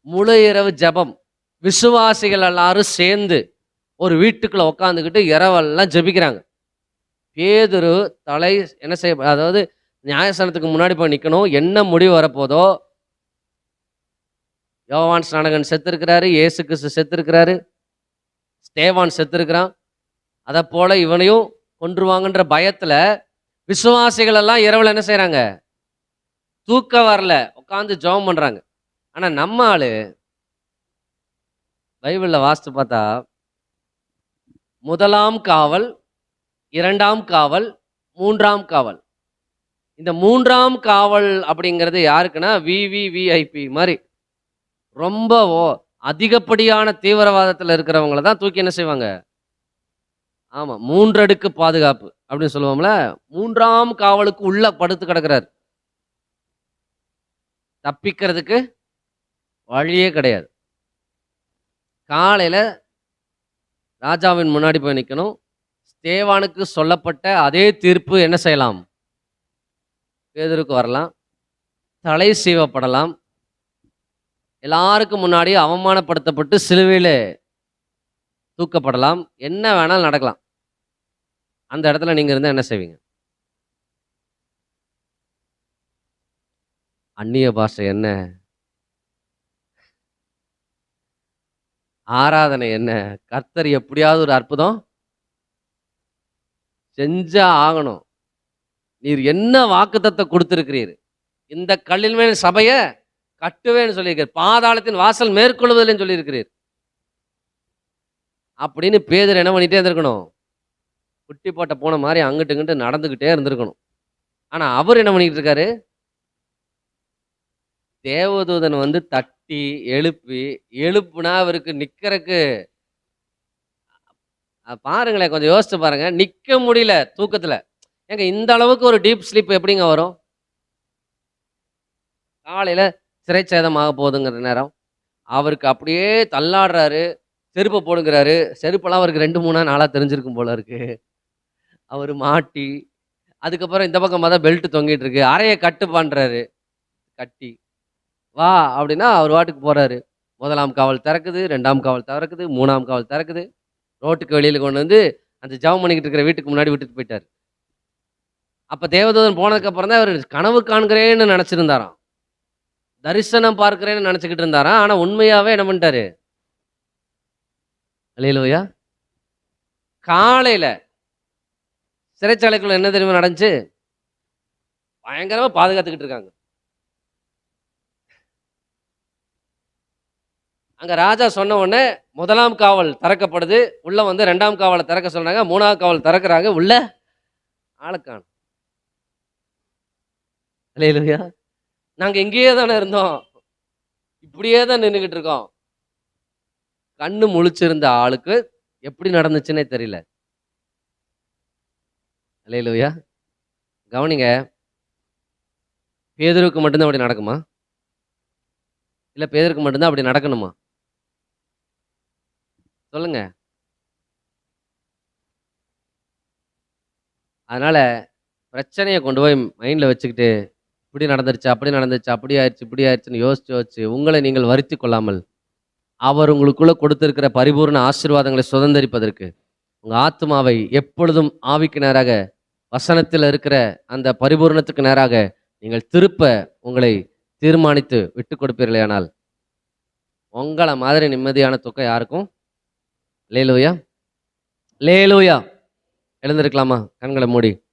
முழு இரவு ஜெபம், விசுவாசிகள் எல்லாரும் சேர்ந்து ஒரு வீட்டுக்குள்ள உட்காந்துக்கிட்டு இரவெல்லாம் ஜெபிக்கிறாங்க. பேதுரு தலை என்ன செய்ய, அதாவது நியாயஸ்தானத்துக்கு முன்னாடி போய் நிக்கணும். என்ன முடிவு வரப்போதோ, யோவான் ஸ்நானகன் செத்துருக்கிறாரு, இயேசு கிறிஸ்து செத்துருக்கிறாரு, ஸ்தேவான் செத்துருக்கிறான், அதை போல இவனையும் கொன்றுவாங்கன்ற பயத்துல விசுவாசிகள் எல்லாம் இரவுல என்ன செய்றாங்க, தூக்கம் வரல, உட்காந்து ஜெபம் பண்றாங்க. ஆனா நம்ம ஆளு பைபிள்ல வாசித்து பார்த்தா, முதலாம் காவல், இரண்டாம் காவல், மூன்றாம் காவல். இந்த மூன்றாம் காவல் அப்படிங்கிறது யாருக்குன்னா, விவிவிஐபி மாதிரி ரொம்ப அதிகப்படியான தீவிரவாதத்தில் இருக்கிறவங்கள தான் தூக்கி என்ன செய்வாங்க. ஆமா, மூன்றடுக்கு பாதுகாப்பு அப்படின்னு சொல்லுவோம்ல. மூன்றாம் காவலுக்கு உள்ள படுத்து கிடக்கிறார். தப்பிக்கிறதுக்கு வழியே கிடையாது. காலையில ராஜாவின் முன்னாடி போய் நிக்கணும். ஸ்தேவானுக்கு சொல்லப்பட்ட அதே தீர்ப்பு என்ன செய்யலாம், பேதுருக்கு வரலாம், தலை சீவப்படலாம், எல்லாருக்கும் முன்னாடி அவமானப்படுத்தப்பட்டு சிலுவையில தூக்கப்படலாம், என்ன வேணாலும் நடக்கலாம். அந்த இடத்துல நீங்க இருந்தா என்ன செய்வீங்க? அந்நிய பாஷை என்ன, ஆராதனை என்ன, கர்த்தர் எப்படியாவது ஒரு அற்புதம் செஞ்சா ஆகணும். நீர் என்ன வாக்குத்தத்தம் கொடுத்திருக்கிறீர், இந்த கல்லின் மேல் சபையை கட்டுவேன்னு சொல்லியிருக்கிறார், பாதாளத்தின் வாசல் மேற்கொள்வதில்லைன்னு சொல்லியிருக்கிறீர் அப்படின்னு பேதுரு என்ன பண்ணிட்டே இருந்திருக்கணும், குட்டி போட்ட போன மாதிரி அங்கிட்டு இங்கிட்டு நடந்துக்கிட்டே இருந்திருக்கணும். ஆனா அவர் என்ன பண்ணிட்டு இருக்காரு, தேவதூதன் வந்து தட்டி எழுப்புனா அவருக்கு நிக்கிறதுக்கு, பாருங்களேன், கொஞ்சம் யோசிச்சு பாருங்க, நிக்க முடியல தூக்கத்துல. ஏங்க இந்த அளவுக்கு ஒரு டீப் ஸ்லீப் எப்படிங்க வரும்? காலையில சிறைச்சேதம் ஆக போகுதுங்கிற நேரம் அவருக்கு அப்படியே தள்ளாடுறாரு, செருப்பை போடுங்கிறாரு. செருப்பெல்லாம் அவருக்கு 2 3 நாளா தெரிஞ்சிருக்கும் போல இருக்கு. அவர் மாட்டி, அதுக்கப்புறம் இந்த பக்கம் பார்த்தா பெல்ட் தொங்கிட்டு இருக்கு, அறையை கட்டு பண்றாரு, கட்டி வா அப்படின்னா அவர் வாட்டுக்கு போறாரு. முதலாம் காவல் திறக்குது, 2ஆம் காவல் திறக்குது, 3ஆம் காவல் திறக்குது. ரோட்டுக்கு வெளியில கொண்டு வந்து அந்த ஜெபம் பண்ணிக்கிட்டு இருக்கிற வீட்டுக்கு முன்னாடி விட்டுட்டு போயிட்டாரு. அப்ப தேவதூதன் போனதுக்கு அப்புறம் தான் அவர் கனவு காண்கிறேன்னு நினைச்சிருந்தாராம், தரிசனம் பார்க்கிறேன்னு நினைச்சுக்கிட்டு இருந்தாராம். ஆனா உண்மையாவே என்ன பண்ணிட்டாரு, அல்லேலூயா, காலையில சிறைச்சாலைக்குள்ள என்ன தெரியுமா நடந்துச்சு, பயங்கரமா பாதுகாத்துக்கிட்டு இருக்காங்க. அங்க ராஜா சொன்ன உடனே முதலாம் காவல் திறக்கப்படுது, உள்ள வந்து 2ஆம் காவலை திறக்க சொன்னாங்க, 3ஆம் காவல் திறக்கிறாங்க, உள்ள ஆளுக்கான. அல்லேலூயா. நாங்க இங்கேயே தானே இருந்தோம், இப்படியே தான் நின்றுகிட்டு இருக்கோம். கண்ணு முழிச்சிருந்த ஆளுக்கு எப்படி நடந்துச்சுன்னே தெரியல. அல்லேலூயா. கவனிங்க, பேதுருக்கு மட்டும்தான் அப்படி நடக்குமா, இல்ல பேதுருக்கு மட்டும்தான் அப்படி நடக்கணுமா? சொல்லுங்க. அதனால பிரச்சனையை கொண்டு போய் மைண்ட்ல வச்சுக்கிட்டு, இப்படி நடந்துருச்சு, அப்படி நடந்துச்சு, அப்படி ஆயிடுச்சு, இப்படி ஆயிடுச்சுன்னு யோசிச்சு உங்களை நீங்கள் வருத்தி கொள்ளாமல், அவர் உங்களுக்குள்ள கொடுத்திருக்கிற பரிபூர்ண ஆசீர்வாதங்களை சுதந்தரிப்பதற்கு உங்க ஆத்மாவை எப்பொழுதும் ஆவிக்கு நேராக, வசனத்தில் இருக்கிற அந்த பரிபூர்ணத்துக்கு நேராக நீங்கள் திருப்ப உங்களை தீர்மானித்து விட்டு கொடுப்பீர்களேயானால், உங்களை மாதிரி நிம்மதியான தூக்கம் யாருக்கும் லேலூயா லேலூயா. எழுந்திருக்கலாமா கண்களை மூடி.